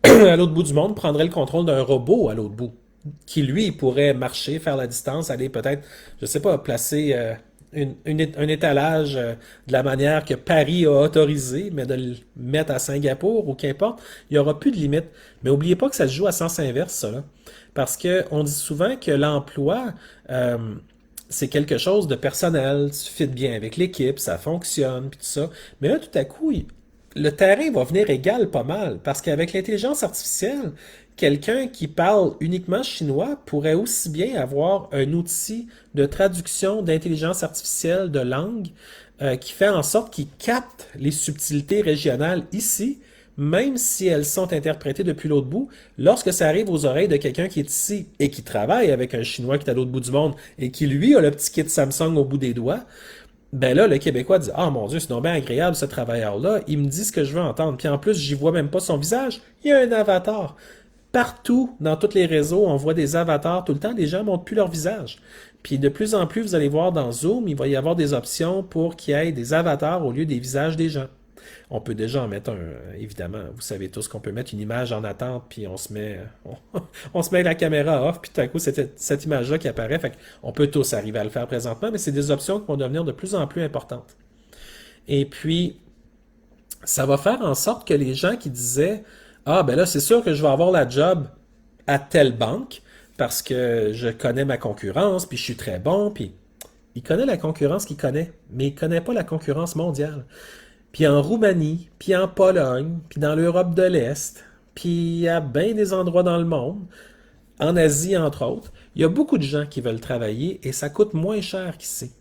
à l'autre bout du monde prendrait le contrôle d'un robot à l'autre bout, qui lui pourrait marcher, faire la distance, aller peut-être, je sais pas, placer un étalage de la manière que Paris a autorisé, mais de le mettre à Singapour ou qu'importe, il n'y aura plus de limite. Mais n'oubliez pas que ça se joue à sens inverse, ça, là. Parce que on dit souvent que l'emploi, c'est quelque chose de personnel, tu fites bien avec l'équipe, ça fonctionne, puis tout ça. Mais là, tout à coup, le terrain va venir égal pas mal, parce qu'avec l'intelligence artificielle, quelqu'un qui parle uniquement chinois pourrait aussi bien avoir un outil de traduction d'intelligence artificielle de langue qui fait en sorte qu'il capte les subtilités régionales ici, même si elles sont interprétées depuis l'autre bout, lorsque ça arrive aux oreilles de quelqu'un qui est ici et qui travaille avec un Chinois qui est à l'autre bout du monde et qui, lui, a le petit kit Samsung au bout des doigts, ben là, le Québécois dit ah mon Dieu, c'est donc bien agréable ce travailleur-là, il me dit ce que je veux entendre. Puis en plus, j'y vois même pas son visage, il y a un avatar. Partout, dans tous les réseaux, on voit des avatars tout le temps, les gens ne montrent plus leur visage. Puis de plus en plus, vous allez voir dans Zoom, il va y avoir des options pour qu'il y ait des avatars au lieu des visages des gens. On peut déjà en mettre un, évidemment, vous savez tous qu'on peut mettre une image en attente, puis on se met la caméra off, puis tout à coup, c'est cette image-là qui apparaît. Fait on peut tous arriver à le faire présentement, mais c'est des options qui vont devenir de plus en plus importantes. Et puis, ça va faire en sorte que les gens qui disaient ah, ben là, c'est sûr que je vais avoir la job à telle banque, parce que je connais ma concurrence, puis je suis très bon, puis il connaît la concurrence qu'il connaît, mais il connaît pas la concurrence mondiale. Puis en Roumanie, puis en Pologne, puis dans l'Europe de l'Est, puis à bien des endroits dans le monde, en Asie entre autres, il y a beaucoup de gens qui veulent travailler et ça coûte moins cher qu'ici.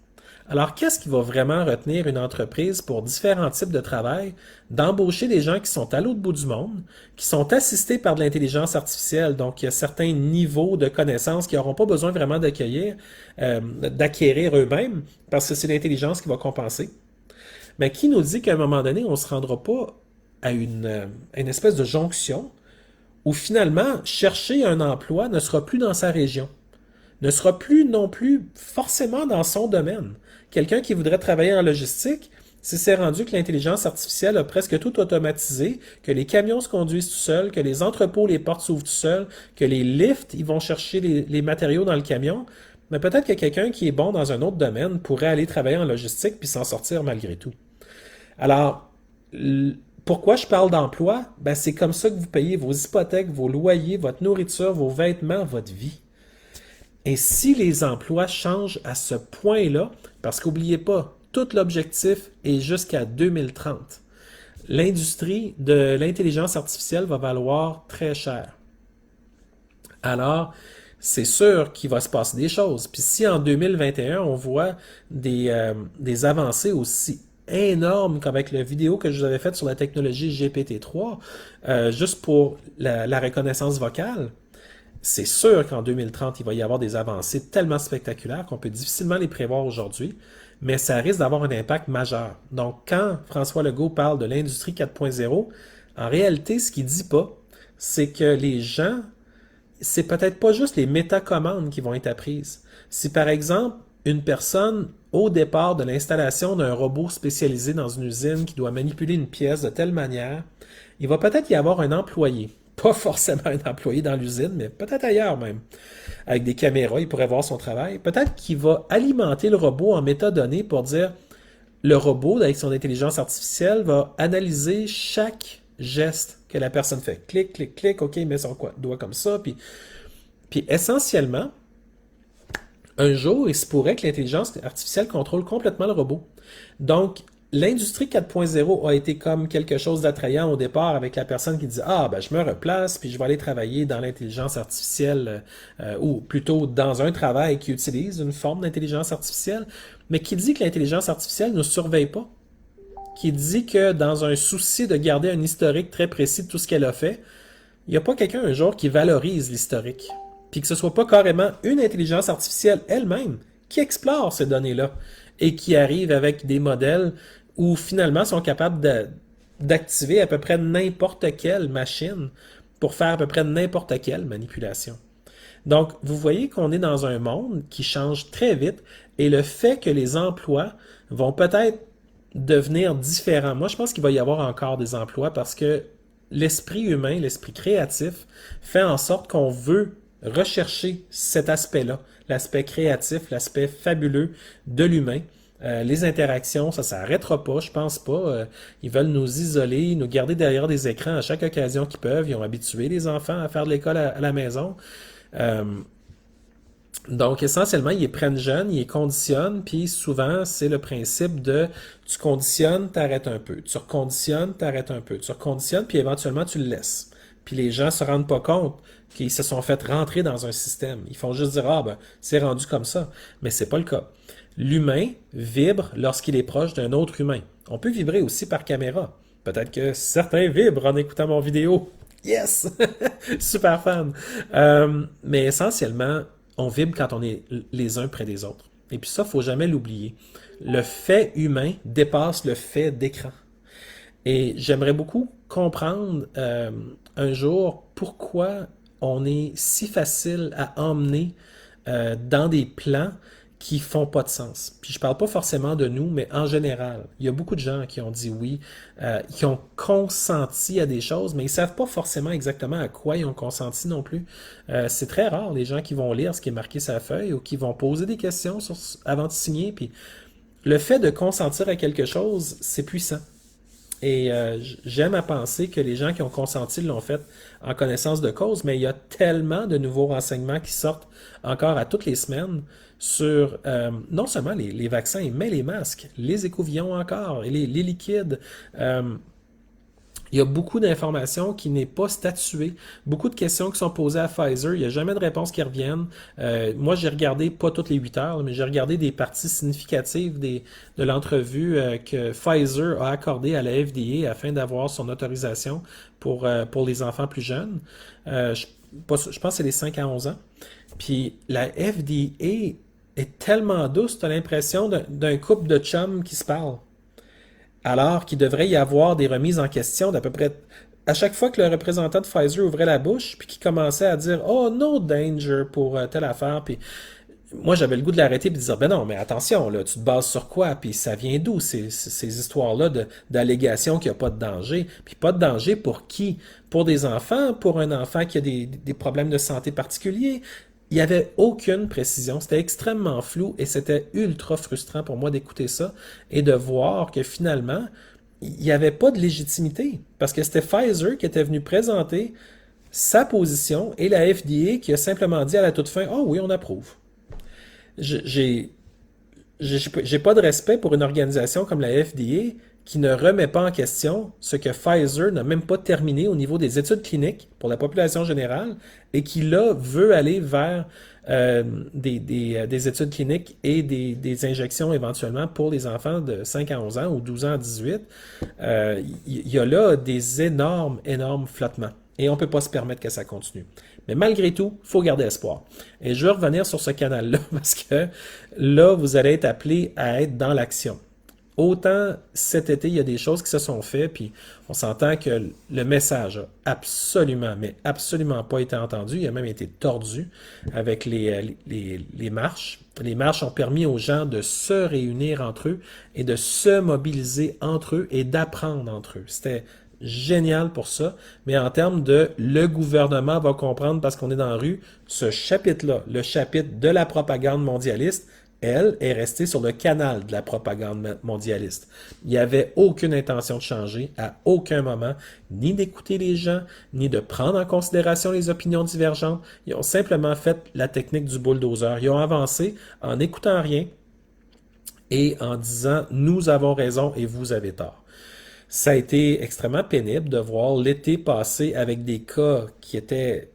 Alors, qu'est-ce qui va vraiment retenir une entreprise pour différents types de travail, d'embaucher des gens qui sont à l'autre bout du monde, qui sont assistés par de l'intelligence artificielle, donc il y a certains niveaux de connaissances qu'ils n'auront pas besoin vraiment d'acquérir eux-mêmes, parce que c'est l'intelligence qui va compenser. Mais qui nous dit qu'à un moment donné, on ne se rendra pas à une espèce de jonction où finalement, chercher un emploi ne sera plus dans sa région. ne sera plus non plus forcément dans son domaine. Quelqu'un qui voudrait travailler en logistique, si c'est rendu que l'intelligence artificielle a presque tout automatisé, que les camions se conduisent tout seuls, que les entrepôts, les portes s'ouvrent tout seuls, que les lifts, ils vont chercher les matériaux dans le camion, mais peut-être que quelqu'un qui est bon dans un autre domaine pourrait aller travailler en logistique puis s'en sortir malgré tout. Alors, pourquoi je parle d'emploi? Ben, c'est comme ça que vous payez vos hypothèques, vos loyers, votre nourriture, vos vêtements, votre vie. Et si les emplois changent à ce point-là, parce qu'oubliez pas, tout l'objectif est jusqu'à 2030. L'industrie de l'intelligence artificielle va valoir très cher. Alors, c'est sûr qu'il va se passer des choses. Puis si en 2021, on voit des avancées aussi énormes qu'avec la vidéo que je vous avais faite sur la technologie GPT-3, juste pour la reconnaissance vocale, c'est sûr qu'en 2030, il va y avoir des avancées tellement spectaculaires qu'on peut difficilement les prévoir aujourd'hui, mais ça risque d'avoir un impact majeur. Donc, quand François Legault parle de l'industrie 4.0, en réalité, ce qu'il dit pas, c'est que les gens, c'est peut-être pas juste les métacommandes qui vont être apprises. Si par exemple, une personne, au départ de l'installation d'un robot spécialisé dans une usine qui doit manipuler une pièce de telle manière, il va peut-être y avoir un employé. Pas forcément un employé dans l'usine, mais peut-être ailleurs même. Avec des caméras, il pourrait voir son travail. Peut-être qu'il va alimenter le robot en métadonnées pour dire le robot, avec son intelligence artificielle, va analyser chaque geste que la personne fait. Clic, clic, clic, OK, il met son doigt comme ça. Puis essentiellement, un jour, il se pourrait que l'intelligence artificielle contrôle complètement le robot. Donc, l'industrie 4.0 a été comme quelque chose d'attrayant au départ avec la personne qui dit ah ben je me replace puis je vais aller travailler dans l'intelligence artificielle ou plutôt dans un travail qui utilise une forme d'intelligence artificielle, mais qui dit que l'intelligence artificielle ne surveille pas, qui dit que dans un souci de garder un historique très précis de tout ce qu'elle a fait, il n'y a pas quelqu'un un jour qui valorise l'historique, puis que ce soit pas carrément une intelligence artificielle elle-même qui explore ces données-là et qui arrive avec des modèles où finalement sont capables d'activer à peu près n'importe quelle machine pour faire à peu près n'importe quelle manipulation. Donc, vous voyez qu'on est dans un monde qui change très vite et le fait que les emplois vont peut-être devenir différents. Moi, je pense qu'il va y avoir encore des emplois parce que l'esprit humain, l'esprit créatif, fait en sorte qu'on veut rechercher cet aspect-là, l'aspect créatif, l'aspect fabuleux de l'humain. Les interactions, ça s'arrêtera pas, je pense pas. Ils veulent nous isoler, nous garder derrière des écrans à chaque occasion qu'ils peuvent. Ils ont habitué les enfants à faire de l'école à la maison. Euh, donc, essentiellement, ils les prennent jeunes, ils les conditionnent, puis souvent, c'est le principe de tu conditionnes, t'arrêtes un peu. Tu reconditionnes, t'arrêtes un peu. Tu reconditionnes, puis éventuellement, tu le laisses. Puis les gens se rendent pas compte qu'ils se sont fait rentrer dans un système. Ils font juste dire, ah ben, c'est rendu comme ça. Mais c'est pas le cas. L'humain vibre lorsqu'il est proche d'un autre humain. On peut vibrer aussi par caméra. Peut-être que certains vibrent en écoutant mon vidéo. Yes! Super fan! Mais essentiellement, on vibre quand on est les uns près des autres. Et puis ça, faut jamais l'oublier. Le fait humain dépasse le fait d'écran. Et j'aimerais beaucoup comprendre un jour pourquoi on est si facile à emmener dans des plans qui font pas de sens. Puis je parle pas forcément de nous, mais en général. Il y a beaucoup de gens qui ont dit oui, qui ont consenti à des choses, mais ils savent pas forcément exactement à quoi ils ont consenti non plus. C'est très rare les gens qui vont lire ce qui est marqué sur la feuille ou qui vont poser des questions avant de signer. Puis le fait de consentir à quelque chose, c'est puissant. Et j'aime à penser que les gens qui ont consenti l'ont fait en connaissance de cause, mais il y a tellement de nouveaux renseignements qui sortent encore à toutes les semaines sur non seulement les vaccins, mais les masques, les écouvillons encore, et les liquides. Il y a beaucoup d'informations qui n'est pas statuées, beaucoup de questions qui sont posées à Pfizer, il n'y a jamais de réponses qui reviennent. Moi, j'ai regardé, pas toutes les 8 heures, mais j'ai regardé des parties significatives de l'entrevue que Pfizer a accordée à la FDA afin d'avoir son autorisation pour les enfants plus jeunes. Je pense que c'est les 5 à 11 ans. Puis la FDA est tellement douce, tu as l'impression d'un couple de chums qui se parlent. Alors qu'il devrait y avoir des remises en question d'à peu près à chaque fois que le représentant de Pfizer ouvrait la bouche, puis qu'il commençait à dire oh no danger pour telle affaire, puis moi j'avais le goût de l'arrêter et de dire ben non, mais attention, là, tu te bases sur quoi, puis ça vient d'où ces histoires-là d'allégations qu'il n'y a pas de danger, puis pas de danger pour qui? Pour des enfants, pour un enfant qui a des problèmes de santé particuliers. Il n'y avait aucune précision, c'était extrêmement flou et c'était ultra frustrant pour moi d'écouter ça et de voir que finalement, il n'y avait pas de légitimité parce que c'était Pfizer qui était venu présenter sa position et la FDA qui a simplement dit à la toute fin, oh oui, on approuve. J'ai j'ai pas de respect pour une organisation comme la FDA qui ne remet pas en question ce que Pfizer n'a même pas terminé au niveau des études cliniques pour la population générale et qui là veut aller vers des études cliniques et des injections éventuellement pour les enfants de 5 à 11 ans ou 12 ans à 18. Il y a là des énormes, énormes flottements. Et on ne peut pas se permettre que ça continue. Mais malgré tout, il faut garder espoir. Et je vais revenir sur ce canal-là parce que là, vous allez être appelé à être dans l'action. Autant cet été, il y a des choses qui se sont faites, puis on s'entend que le message a absolument, mais absolument pas été entendu. Il a même été tordu avec les marches. Les marches ont permis aux gens de se réunir entre eux et de se mobiliser entre eux et d'apprendre entre eux. C'était génial pour ça, mais en termes de le gouvernement va comprendre parce qu'on est dans la rue, ce chapitre-là, le chapitre de la propagande mondialiste, elle est restée sur le canal de la propagande mondialiste. Il n'y avait aucune intention de changer à aucun moment, ni d'écouter les gens, ni de prendre en considération les opinions divergentes. Ils ont simplement fait la technique du bulldozer. Ils ont avancé en n'écoutant rien et en disant nous avons raison et vous avez tort. Ça a été extrêmement pénible de voir l'été passer avec des cas qui étaient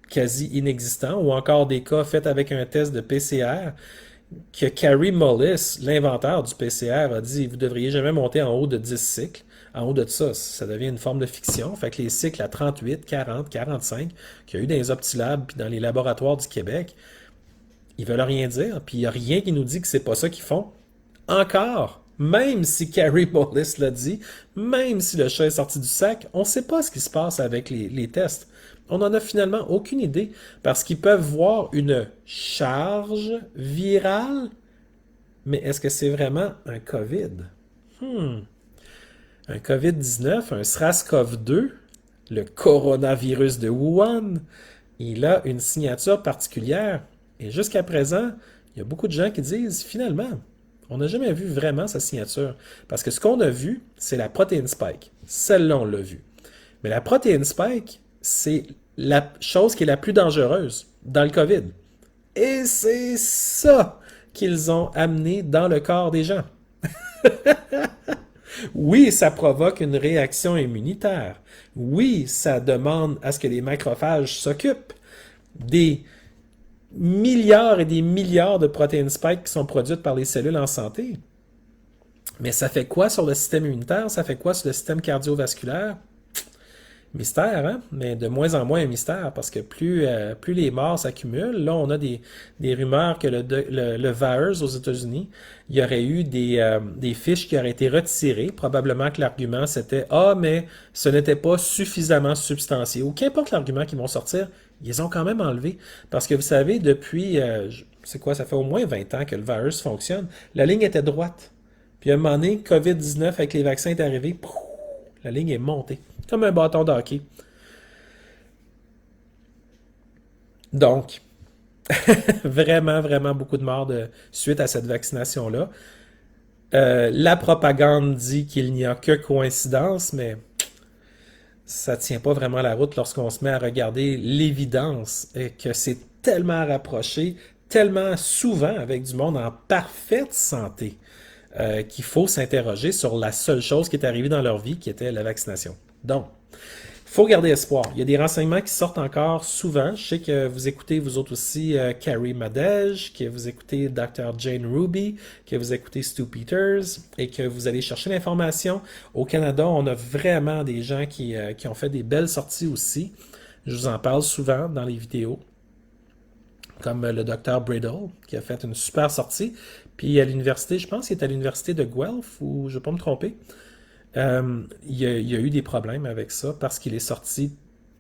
quasi inexistants ou encore des cas faits avec un test de PCR que Carrie Mullis, l'inventeur du PCR, a dit vous devriez jamais monter en haut de 10 cycles. En haut de ça, ça devient une forme de fiction. Fait que les cycles à 38, 40, 45 qu'il y a eu dans les Optilabs puis dans les laboratoires du Québec, ils veulent rien dire. Puis il n'y a rien qui nous dit que c'est pas ça qu'ils font. Encore, même si Carrie Mullis l'a dit, même si le chat est sorti du sac, on ne sait pas ce qui se passe avec les tests. On n'en a finalement aucune idée parce qu'ils peuvent voir une charge virale, mais est-ce que c'est vraiment un COVID? Un COVID-19, un SRAS-CoV-2, le coronavirus de Wuhan, il a une signature particulière. Et jusqu'à présent, il y a beaucoup de gens qui disent finalement, on n'a jamais vu vraiment sa signature. Parce que ce qu'on a vu, c'est la protéine spike. Celle-là, on l'a vu. Mais la protéine spike, c'est la chose qui est la plus dangereuse dans le COVID. Et c'est ça qu'ils ont amené dans le corps des gens. Oui, ça provoque une réaction immunitaire. Oui, ça demande à ce que les macrophages s'occupent des milliards et des milliards de protéines spike qui sont produites par les cellules en santé. Mais ça fait quoi sur le système immunitaire? Ça fait quoi sur le système cardiovasculaire? Mystère, hein? Mais de moins en moins un mystère, parce que plus les morts s'accumulent, là on a des rumeurs que le VAERS aux États-Unis, il y aurait eu des fiches qui auraient été retirées, probablement que l'argument c'était « Ah, mais ce n'était pas suffisamment substantié » ou qu'importe l'argument qu'ils vont sortir, ils ont quand même enlevé. Parce que vous savez, depuis, c'est quoi, ça fait au moins 20 ans que le VAERS fonctionne, la ligne était droite. Puis à un moment donné, COVID-19 avec les vaccins est arrivé, pouf, la ligne est montée. Comme un bâton de hockey. Donc, vraiment, vraiment beaucoup de morts suite à cette vaccination-là. La propagande dit qu'il n'y a que coïncidence, mais ça ne tient pas vraiment la route lorsqu'on se met à regarder l'évidence et que c'est tellement rapproché, tellement souvent avec du monde en parfaite santé qu'il faut s'interroger sur la seule chose qui est arrivée dans leur vie, qui était la vaccination. Donc, il faut garder espoir. Il y a des renseignements qui sortent encore souvent. Je sais que vous écoutez, vous autres aussi, Carrie Madej, que vous écoutez Dr. Jane Ruby, que vous écoutez Stu Peters, et que vous allez chercher l'information. Au Canada, on a vraiment des gens qui ont fait des belles sorties aussi. Je vous en parle souvent dans les vidéos. Comme le Dr. Bridle, qui a fait une super sortie. Puis à l'université, je pense qu'il est à l'université de Guelph, ou je ne vais pas me tromper. Il y a eu des problèmes avec ça parce qu'il est sorti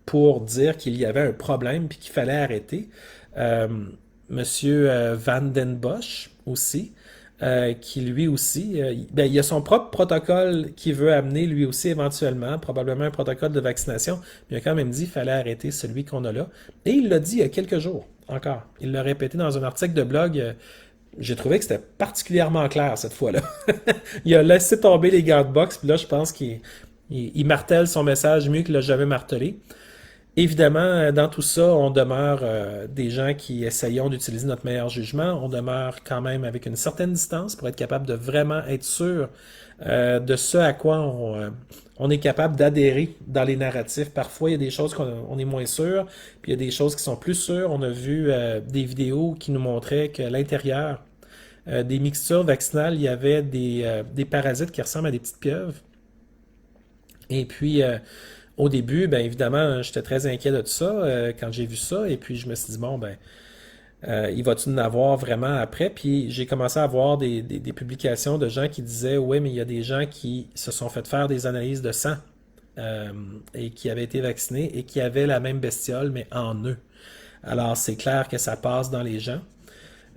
pour dire qu'il y avait un problème puis qu'il fallait arrêter. Euh, Monsieur Van Den Bosch aussi, qui lui aussi, ben, il a son propre protocole qu'il veut amener lui aussi éventuellement, probablement un protocole de vaccination, mais il a quand même dit qu'il fallait arrêter celui qu'on a là. Et il l'a dit il y a quelques jours encore. Il l'a répété dans un article de blog. J'ai trouvé que c'était particulièrement clair cette fois-là. Il a laissé tomber les gants de boxe, puis là, je pense qu'il martèle son message mieux qu'il l'a jamais martelé. Évidemment, dans tout ça, on demeure des gens qui essayons d'utiliser notre meilleur jugement. On demeure quand même avec une certaine distance pour être capable de vraiment être sûr de ce à quoi on est capable d'adhérer dans les narratifs. Parfois, il y a des choses qu'on est moins sûr, puis il y a des choses qui sont plus sûres. On a vu des vidéos qui nous montraient qu'à l'intérieur des mixtures vaccinales, il y avait des parasites qui ressemblent à des petites pieuvres. Et puis, au début, ben évidemment, j'étais très inquiet de tout ça quand j'ai vu ça. Et puis, je me suis dit, bon, ben, il va-tu en avoir vraiment après? Puis, j'ai commencé à voir des publications de gens qui disaient, oui, mais il y a des gens qui se sont fait faire des analyses de sang euh, et qui avaient été vaccinés et qui avaient la même bestiole, mais en eux. Alors, c'est clair que ça passe dans les gens.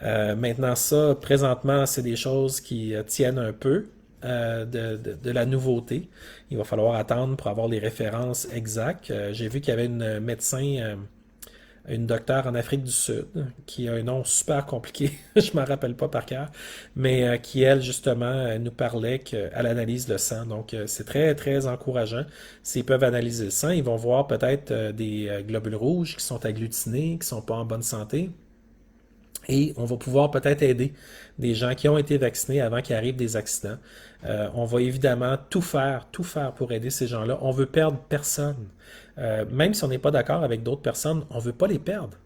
Maintenant, ça, présentement, c'est des choses qui tiennent un peu de la nouveauté. Il va falloir attendre pour avoir les références exactes. J'ai vu qu'il y avait une médecin, une docteure en Afrique du Sud, qui a un nom super compliqué, je ne m'en rappelle pas par cœur, mais qui, elle, justement, nous parlait à l'analyse de sang. Donc, c'est très, très encourageant. S'ils peuvent analyser le sang, ils vont voir peut-être des globules rouges qui sont agglutinés, qui ne sont pas en bonne santé. Et on va pouvoir peut-être aider des gens qui ont été vaccinés avant qu'il arrive des accidents. On va évidemment tout faire pour aider ces gens-là. On veut perdre personne. Même si on n'est pas d'accord avec d'autres personnes, on veut pas les perdre.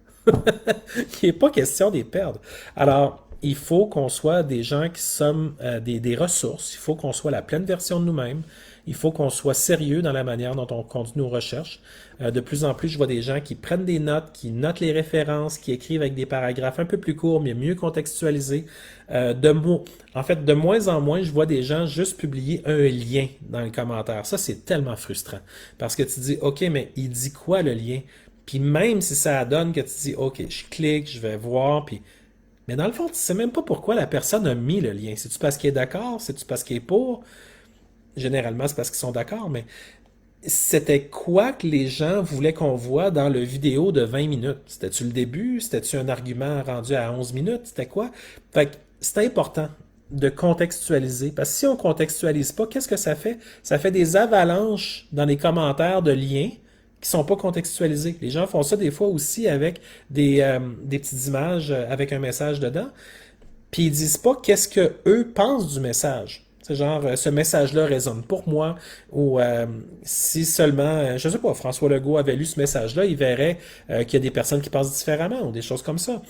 Il n'est pas question de les perdre. Alors, il faut qu'on soit des gens qui sommes des ressources. Il faut qu'on soit la pleine version de nous-mêmes. Il faut qu'on soit sérieux dans la manière dont on conduit nos recherches. De plus en plus, je vois des gens qui prennent des notes, qui notent les références, qui écrivent avec des paragraphes un peu plus courts, mais mieux contextualisés. En fait, de moins en moins, je vois des gens juste publier un lien dans les commentaires. Ça, c'est tellement frustrant. Parce que tu dis, OK, mais il dit quoi le lien? Puis même si ça donne que tu dis, OK, je clique, je vais voir, puis... Mais dans le fond, tu sais même pas pourquoi la personne a mis le lien. C'est-tu parce qu'il est d'accord? C'est-tu parce qu'il est pour? Généralement, c'est parce qu'ils sont d'accord, mais c'était quoi que les gens voulaient qu'on voit dans le vidéo de 20 minutes? C'était-tu le début? C'était-tu un argument rendu à 11 minutes? C'était quoi? Fait que c'est important de contextualiser. Parce que si on contextualise pas, qu'est-ce que ça fait? Ça fait des avalanches dans les commentaires de liens qui sont pas contextualisés. Les gens font ça des fois aussi avec des petites images avec un message dedans, puis ils disent pas qu'est-ce que eux pensent du message. C'est genre, ce message-là résonne pour moi, ou si seulement, je sais pas, François Legault avait lu ce message-là, il verrait qu'il y a des personnes qui pensent différemment, ou des choses comme ça.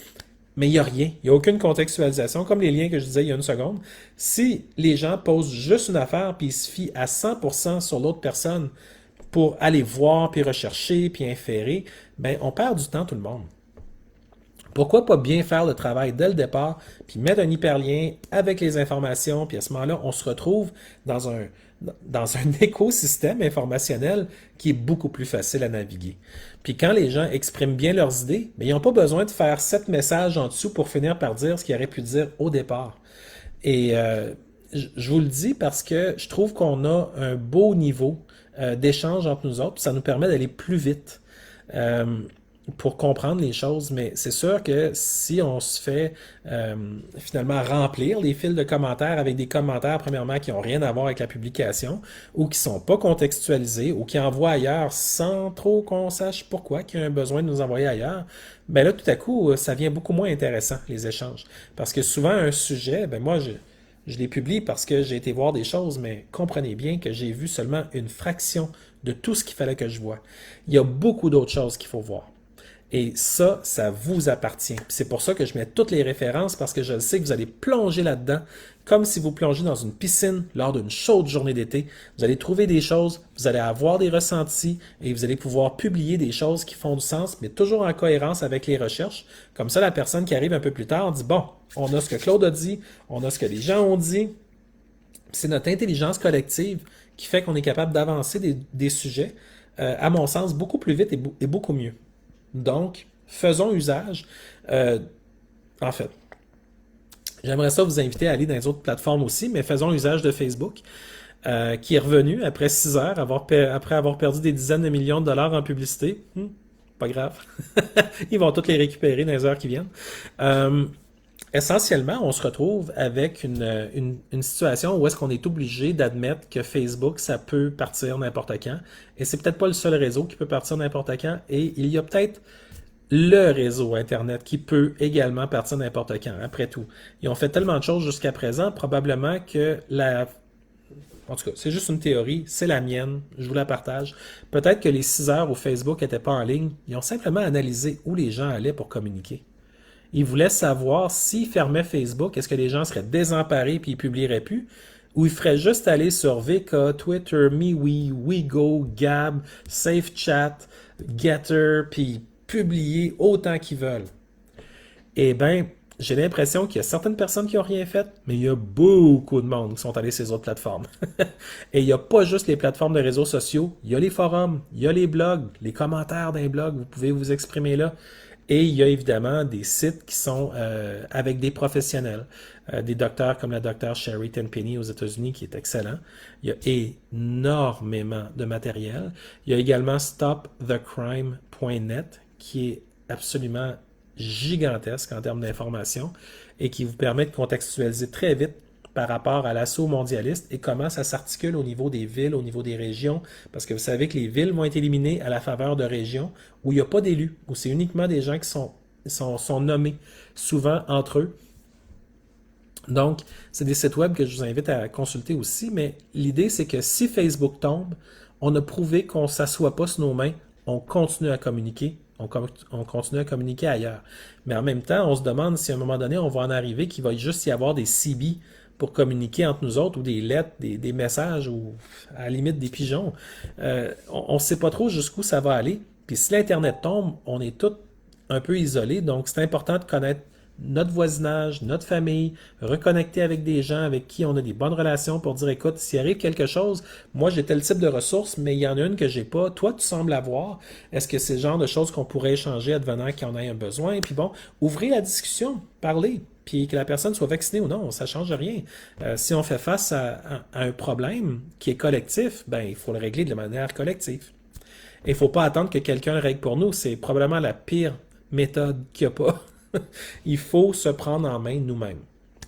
Mais il n'y a rien, il n'y a aucune contextualisation, comme les liens que je disais il y a une seconde. Si les gens posent juste une affaire, puis ils se fient à 100% sur l'autre personne pour aller voir, puis rechercher, puis inférer, ben on perd du temps tout le monde. Pourquoi pas bien faire le travail dès le départ, puis mettre un hyperlien avec les informations, puis à ce moment-là, on se retrouve dans dans un écosystème informationnel qui est beaucoup plus facile à naviguer. Puis quand les gens expriment bien leurs idées, mais ils n'ont pas besoin de faire 7 messages en dessous pour finir par dire ce qu'ils auraient pu dire au départ. Et je vous le dis parce que je trouve qu'on a un beau niveau d'échange entre nous autres, puis ça nous permet d'aller plus vite. Euh, pour comprendre les choses, mais c'est sûr que si on se fait finalement remplir les fils de commentaires avec des commentaires, premièrement, qui n'ont rien à voir avec la publication, ou qui sont pas contextualisés, ou qui envoient ailleurs sans trop qu'on sache pourquoi, qu'il y a un besoin de nous envoyer ailleurs, ben là, tout à coup, ça devient beaucoup moins intéressant, les échanges. Parce que souvent, un sujet, ben moi, je les publie parce que j'ai été voir des choses, mais comprenez bien que j'ai vu seulement une fraction de tout ce qu'il fallait que je vois. Il y a beaucoup d'autres choses qu'il faut voir. Et ça vous appartient. C'est pour ça que je mets toutes les références parce que je sais que vous allez plonger là-dedans comme si vous plongez dans une piscine lors d'une chaude journée d'été. Vous allez trouver des choses, vous allez avoir des ressentis et vous allez pouvoir publier des choses qui font du sens, mais toujours en cohérence avec les recherches. Comme ça, la personne qui arrive un peu plus tard dit, bon, on a ce que Claude a dit, on a ce que les gens ont dit. C'est notre intelligence collective qui fait qu'on est capable d'avancer des sujets, à mon sens, beaucoup plus vite et beaucoup mieux. Donc, faisons usage. Euh, en fait, j'aimerais ça vous inviter à aller dans les autres plateformes aussi, mais faisons usage de Facebook, qui est revenu après 6 heures, après avoir perdu des dizaines de millions de dollars en publicité. Pas grave. Ils vont tous les récupérer dans les heures qui viennent. Euh, Essentiellement, on se retrouve avec une situation où est-ce qu'on est obligé d'admettre que Facebook, ça peut partir n'importe quand. Et c'est peut-être pas le seul réseau qui peut partir n'importe quand. Et il y a peut-être le réseau Internet qui peut également partir n'importe quand, après tout. Ils ont fait tellement de choses jusqu'à présent, probablement que en tout cas, c'est juste une théorie, c'est la mienne, je vous la partage. Peut-être que les 6 heures où Facebook n'était pas en ligne, ils ont simplement analysé où les gens allaient pour communiquer. Ils voulaient savoir s'ils fermaient Facebook, est-ce que les gens seraient désemparés puis ils publieraient plus, ou ils feraient juste aller sur VK, Twitter, MeWe, WeGo, Gab, SafeChat, Getter, puis publier autant qu'ils veulent. Eh bien, j'ai l'impression qu'il y a certaines personnes qui n'ont rien fait, mais il y a beaucoup de monde qui sont allés sur ces autres plateformes. Et il n'y a pas juste les plateformes de réseaux sociaux, il y a les forums, il y a les blogs, les commentaires d'un blog, vous pouvez vous exprimer là. Et il y a évidemment des sites qui sont avec des professionnels, des docteurs comme la docteure Sherry Tenpenny aux États-Unis qui est excellent. Il y a énormément de matériel. Il y a également stopthecrime.net qui est absolument gigantesque en termes d'information et qui vous permet de contextualiser très vite par rapport à l'assaut mondialiste et comment ça s'articule au niveau des villes, au niveau des régions, parce que vous savez que les villes vont être éliminées à la faveur de régions où il n'y a pas d'élus, où c'est uniquement des gens qui sont nommés, souvent entre eux. Donc, c'est des sites web que je vous invite à consulter aussi, mais l'idée, c'est que si Facebook tombe, on a prouvé qu'on ne s'assoit pas sur nos mains, on continue à communiquer, on continue à communiquer ailleurs. Mais en même temps, on se demande si à un moment donné, on va en arriver qu'il va juste y avoir des CB pour communiquer entre nous autres, ou des lettres, des messages, ou à la limite des pigeons. On ne sait pas trop jusqu'où ça va aller. Puis si l'Internet tombe, on est tous un peu isolés, donc c'est important de connaître notre voisinage, notre famille, reconnecter avec des gens avec qui on a des bonnes relations pour dire, écoute, s'il arrive quelque chose, moi j'ai tel type de ressources, mais il y en a une que j'ai pas, toi tu sembles avoir, est-ce que c'est le genre de choses qu'on pourrait échanger advenant qu'il y en ait un besoin, puis bon, ouvrez la discussion, parlez, puis que la personne soit vaccinée ou non, ça change rien. Si on fait face à un problème qui est collectif, ben il faut le régler de manière collective. Et il ne faut pas attendre que quelqu'un le règle pour nous, c'est probablement la pire méthode qu'il n'y a pas. Il faut se prendre en main nous-mêmes.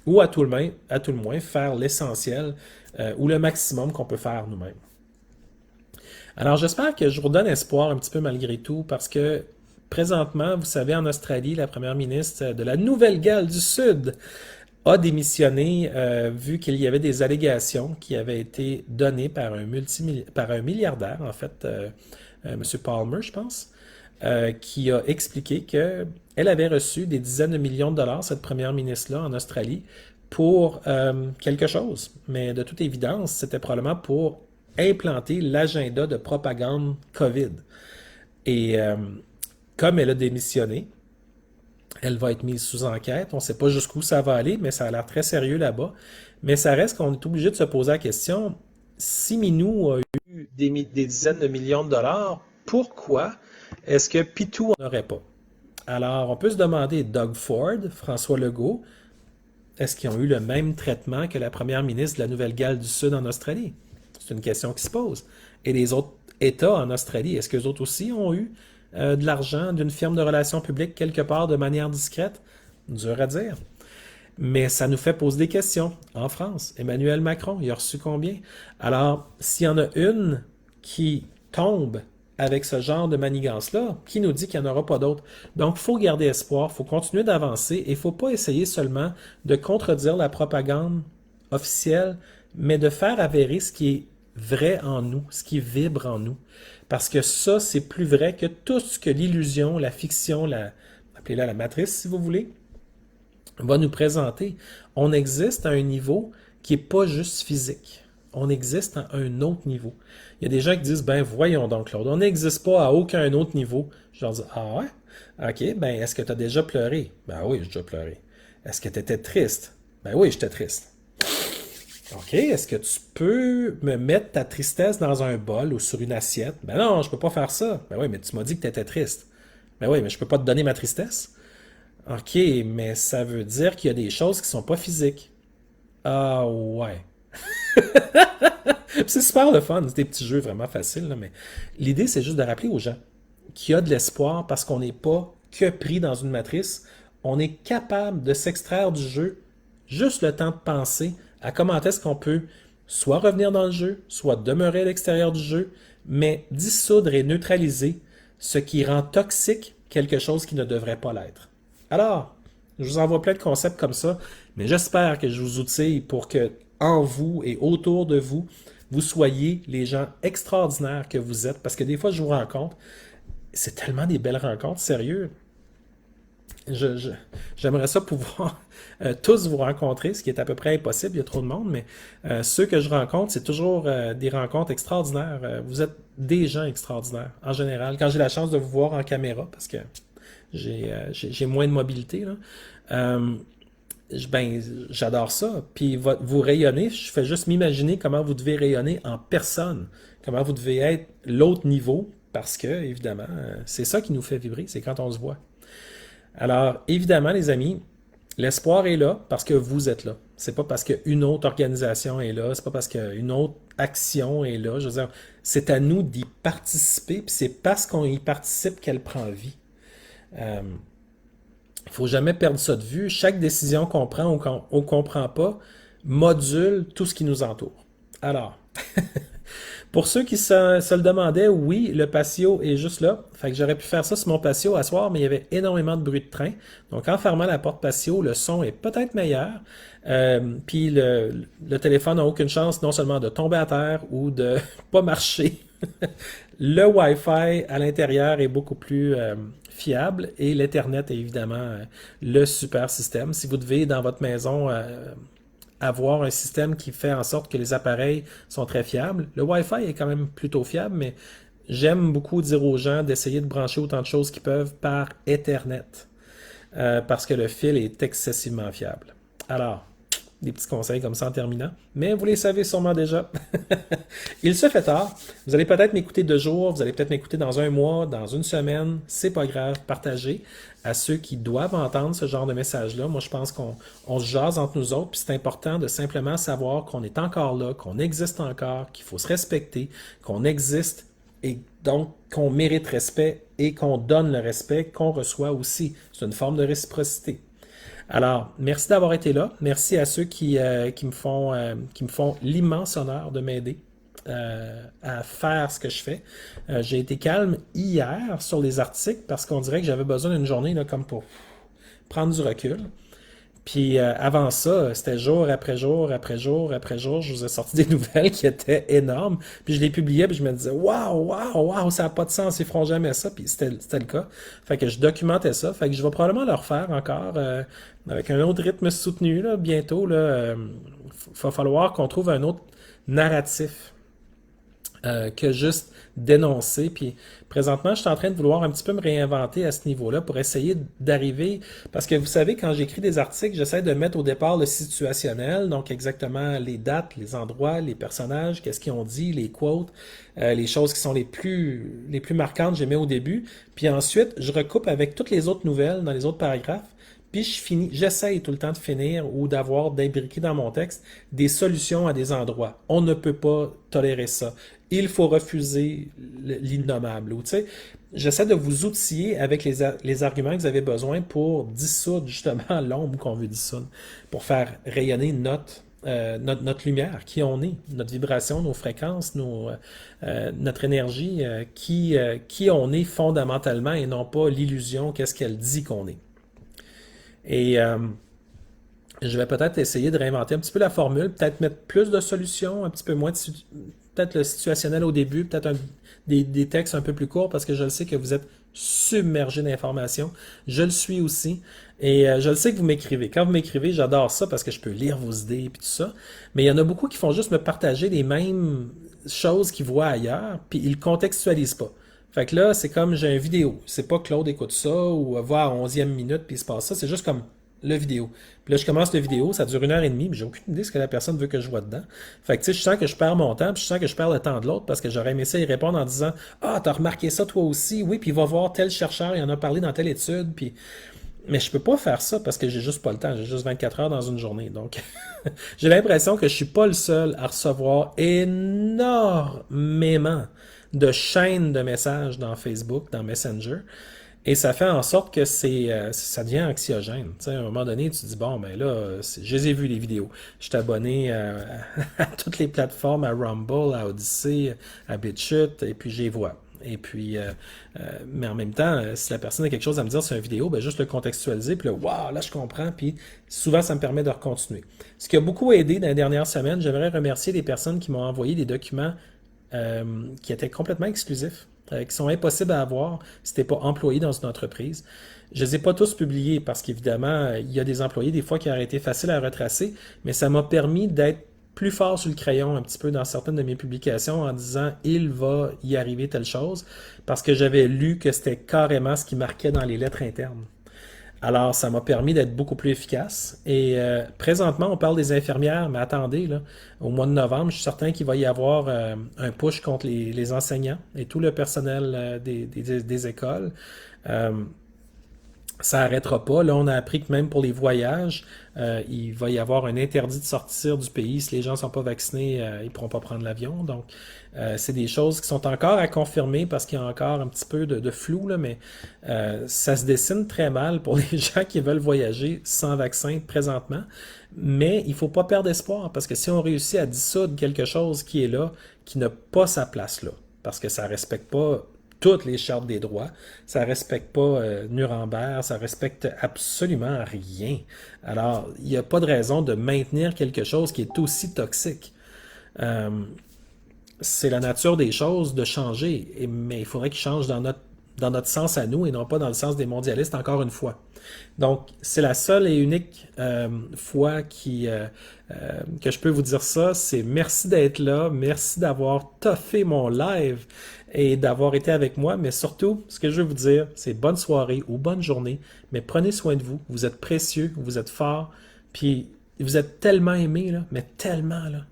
Ou à tout le moins faire l'essentiel ou le maximum qu'on peut faire nous-mêmes. Alors j'espère que je vous donne espoir un petit peu malgré tout parce que présentement, vous savez, en Australie, la première ministre de la Nouvelle-Galles du Sud a démissionné vu qu'il y avait des allégations qui avaient été données par par un milliardaire, en fait, M. Palmer, je pense, qui a expliqué qu'elle avait reçu des dizaines de millions de dollars, cette première ministre-là, en Australie, pour quelque chose. Mais de toute évidence, c'était probablement pour implanter l'agenda de propagande COVID. Et comme elle a démissionné, elle va être mise sous enquête. On ne sait pas jusqu'où ça va aller, mais ça a l'air très sérieux là-bas. Mais ça reste qu'on est obligé de se poser la question, si Minou a eu des dizaines de millions de dollars, pourquoi est-ce que Pitou n'en aurait pas? Alors, on peut se demander, Doug Ford, François Legault, est-ce qu'ils ont eu le même traitement que la première ministre de la Nouvelle-Galles du Sud en Australie? C'est une question qui se pose. Et les autres États en Australie, est-ce qu'eux autres aussi ont eu de l'argent d'une firme de relations publiques quelque part de manière discrète? Dur à dire. Mais ça nous fait poser des questions. En France, Emmanuel Macron, il a reçu combien? Alors, s'il y en a une qui tombe avec ce genre de manigance-là, qui nous dit qu'il n'y en aura pas d'autres? Donc, il faut garder espoir, il faut continuer d'avancer et il ne faut pas essayer seulement de contredire la propagande officielle, mais de faire avérer ce qui est vrai en nous, ce qui vibre en nous. Parce que ça, c'est plus vrai que tout ce que l'illusion, la fiction, appelez-la la matrice si vous voulez, va nous présenter. On existe à un niveau qui n'est pas juste physique. On existe à un autre niveau. Il y a des gens qui disent, ben voyons donc Claude, on n'existe pas à aucun autre niveau. Je leur dis, ah ouais? Ok, ben est-ce que tu as déjà pleuré? Ben oui, j'ai déjà pleuré. Est-ce que tu étais triste? Ben oui, j'étais triste. OK, est-ce que tu peux me mettre ta tristesse dans un bol ou sur une assiette? Ben non, je peux pas faire ça. Ben oui, mais tu m'as dit que tu étais triste. Ben oui, mais je peux pas te donner ma tristesse. OK, mais ça veut dire qu'il y a des choses qui sont pas physiques. Ah ouais. C'est super le fun, c'est des petits jeux vraiment faciles, là, mais l'idée c'est juste de rappeler aux gens qu'il y a de l'espoir parce qu'on n'est pas que pris dans une matrice. On est capable de s'extraire du jeu juste le temps de penser à comment est-ce qu'on peut soit revenir dans le jeu, soit demeurer à l'extérieur du jeu, mais dissoudre et neutraliser ce qui rend toxique quelque chose qui ne devrait pas l'être. Alors, je vous envoie plein de concepts comme ça, mais j'espère que je vous outille pour que, en vous et autour de vous, vous soyez les gens extraordinaires que vous êtes, parce que des fois, je vous rencontre, c'est tellement des belles rencontres, sérieux. Je, je- J'aimerais ça pouvoir tous vous rencontrer, ce qui est à peu près impossible, il y a trop de monde, mais ceux que je rencontre, c'est toujours des rencontres extraordinaires. Vous êtes des gens extraordinaires, en général. Quand j'ai la chance de vous voir en caméra, parce que j'ai moins de mobilité, là, euh, ben, j'adore ça. Puis vous rayonnez, je fais juste m'imaginer comment vous devez rayonner en personne, comment vous devez être l'autre niveau, parce que, évidemment, c'est ça qui nous fait vibrer, c'est quand on se voit. Alors, évidemment, les amis, l'espoir est là parce que vous êtes là. C'est pas parce qu'une autre organisation est là, c'est pas parce qu'une autre action est là. Je veux dire, c'est à nous d'y participer, puis c'est parce qu'on y participe qu'elle prend vie. Euh, Il faut jamais perdre ça de vue. Chaque décision qu'on prend ou qu'on ne prend pas module tout ce qui nous entoure. Alors, pour ceux qui se le demandaient, oui, le patio est juste là. Fait que j'aurais pu faire ça sur mon patio à soir, mais il y avait énormément de bruit de train. Donc, en fermant la porte patio, le son est peut-être meilleur. Puis le téléphone n'a aucune chance non seulement de tomber à terre ou de pas marcher. Le Wi-Fi à l'intérieur est beaucoup plus fiable et l'Ethernet est évidemment le super système. Si vous devez dans votre maison avoir un système qui fait en sorte que les appareils sont très fiables. Le Wi-Fi est quand même plutôt fiable, mais j'aime beaucoup dire aux gens d'essayer de brancher autant de choses qu'ils peuvent par Ethernet, parce que le fil est excessivement fiable. Alors, des petits conseils comme ça en terminant, mais vous les savez sûrement déjà. Il se fait tard. Vous allez peut-être m'écouter 2 jours, vous allez peut-être m'écouter dans un mois, dans une semaine. C'est pas grave. Partagez à ceux qui doivent entendre ce genre de message-là. Moi, je pense qu'on se jase entre nous autres, puis c'est important de simplement savoir qu'on est encore là, qu'on existe encore, qu'il faut se respecter, qu'on existe et donc qu'on mérite respect et qu'on donne le respect qu'on reçoit aussi. C'est une forme de réciprocité. Alors, merci d'avoir été là. Merci à ceux qui me font l'immense honneur de m'aider à faire ce que je fais. J'ai été calme hier sur les articles parce qu'on dirait que j'avais besoin d'une journée là, comme pour prendre du recul. Puis avant ça, c'était jour après jour, après jour, après jour, je vous ai sorti des nouvelles qui étaient énormes. Puis je les publiais, puis je me disais, waouh, waouh, waouh, ça n'a pas de sens, ils feront jamais ça. Puis c'était le cas. Fait que je documentais ça. Fait que je vais probablement le refaire encore avec un autre rythme soutenu là, bientôt. Là, va falloir qu'on trouve un autre narratif que juste dénoncer. Puis présentement, je suis en train de vouloir un petit peu me réinventer à ce niveau-là pour essayer d'arriver. Parce que vous savez, quand j'écris des articles, j'essaie de mettre au départ le situationnel, donc exactement les dates, les endroits, les personnages, qu'est-ce qu'ils ont dit, les quotes, les choses qui sont les plus marquantes, je les mets au début. Puis ensuite, je recoupe avec toutes les autres nouvelles dans les autres paragraphes. Puis j'essaye tout le temps de finir ou d'avoir d'imbriquer dans mon texte des solutions à des endroits. On ne peut pas tolérer ça. Il faut refuser l'innommable. Ou, tu sais, j'essaie de vous outiller avec les arguments que vous avez besoin pour dissoudre justement l'ombre qu'on veut dissoudre, pour faire rayonner notre lumière, qui on est, notre vibration, nos fréquences, notre énergie, qui on est fondamentalement et non pas l'illusion, qu'est-ce qu'elle dit qu'on est. Et je vais peut-être essayer de réinventer un petit peu la formule, peut-être mettre plus de solutions, un petit peu moins de peut-être le situationnel au début, peut-être des textes un peu plus courts parce que je le sais que vous êtes submergé d'informations. Je le suis aussi. Et je le sais que vous m'écrivez. Quand vous m'écrivez, j'adore ça parce que je peux lire vos idées et tout ça. Mais il y en a beaucoup qui font juste me partager les mêmes choses qu'ils voient ailleurs, puis ils contextualisent pas. Fait que là, c'est comme j'ai une vidéo. C'est pas Claude écoute ça ou va à 11e minute puis il se passe ça. C'est juste comme le vidéo. Puis là, je commence le vidéo, ça dure 1 heure et demie, mais j'ai aucune idée de ce que la personne veut que je vois dedans. Fait que, tu sais, je sens que je perds mon temps, puis je sens que je perds le temps de l'autre parce que j'aurais aimé ça y répondre en disant, ah, t'as remarqué ça toi aussi? Oui, puis va voir tel chercheur, il en a parlé dans telle étude, puis. Mais je peux pas faire ça parce que j'ai juste pas le temps. J'ai juste 24 heures dans une journée. Donc, j'ai l'impression que je suis pas le seul à recevoir énormément de chaînes de messages dans Facebook, dans Messenger. Et ça fait en sorte que ça devient anxiogène. Tu sais, à un moment donné, tu te dis, bon, ben là, je les ai vus les vidéos. Je suis abonné à toutes les plateformes, à Rumble, à Odyssey, à BitChute, et puis je les vois. Et puis, mais en même temps, si la personne a quelque chose à me dire sur une vidéo, ben juste le contextualiser, puis là, waouh, là je comprends, puis souvent ça me permet de recontinuer. Ce qui a beaucoup aidé dans les dernières semaines, j'aimerais remercier les personnes qui m'ont envoyé des documents qui étaient complètement exclusifs, qui sont impossibles à avoir si tu n'es pas employé dans une entreprise. Je ne les ai pas tous publiés parce qu'évidemment, il y a des employés des fois qui auraient été faciles à retracer, mais ça m'a permis d'être plus fort sur le crayon un petit peu dans certaines de mes publications en disant il va y arriver telle chose parce que j'avais lu que c'était carrément ce qui marquait dans les lettres internes. Alors, ça m'a permis d'être beaucoup plus efficace. Et présentement, on parle des infirmières, mais attendez, là, au mois de novembre, je suis certain qu'il va y avoir un push contre les enseignants et tout le personnel des écoles. Euh, Ça n'arrêtera pas. Là, on a appris que même pour les voyages, il va y avoir un interdit de sortir du pays. Si les gens ne sont pas vaccinés, ils ne pourront pas prendre l'avion. Donc, c'est des choses qui sont encore à confirmer parce qu'il y a encore un petit peu de flou, là, mais ça se dessine très mal pour les gens qui veulent voyager sans vaccin présentement. Mais il ne faut pas perdre espoir parce que si on réussit à dissoudre quelque chose qui est là, qui n'a pas sa place là, parce que ça ne respecte pas toutes les chartes des droits. Ça respecte pas Nuremberg, ça respecte absolument rien. Alors, il n'y a pas de raison de maintenir quelque chose qui est aussi toxique. Euh, c'est la nature des choses de changer, mais il faudrait qu'il change dans notre sens à nous et non pas dans le sens des mondialistes, encore une fois. Donc, c'est la seule et unique fois que je peux vous dire ça. C'est merci d'être là, merci d'avoir toffé mon live et d'avoir été avec moi. Mais surtout, ce que je veux vous dire, c'est bonne soirée ou bonne journée, mais prenez soin de vous. Vous êtes précieux, vous êtes forts, puis vous êtes tellement aimés, là, mais tellement, là.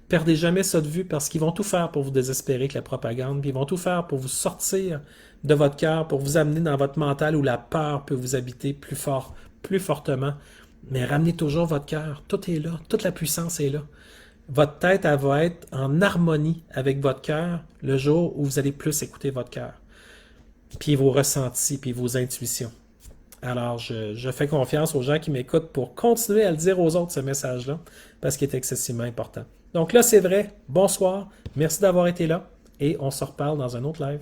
Perdez jamais ça de vue parce qu'ils vont tout faire pour vous désespérer avec la propagande, puis ils vont tout faire pour vous sortir de votre cœur, pour vous amener dans votre mental où la peur peut vous habiter plus fort, plus fortement. Mais ramenez toujours votre cœur. Tout est là. Toute la puissance est là. Votre tête, elle va être en harmonie avec votre cœur le jour où vous allez plus écouter votre cœur. Puis vos ressentis, puis vos intuitions. Alors, je fais confiance aux gens qui m'écoutent pour continuer à le dire aux autres, ce message-là, parce qu'il est excessivement important. Donc là, c'est vrai. Bonsoir. Merci d'avoir été là et on se reparle dans un autre live.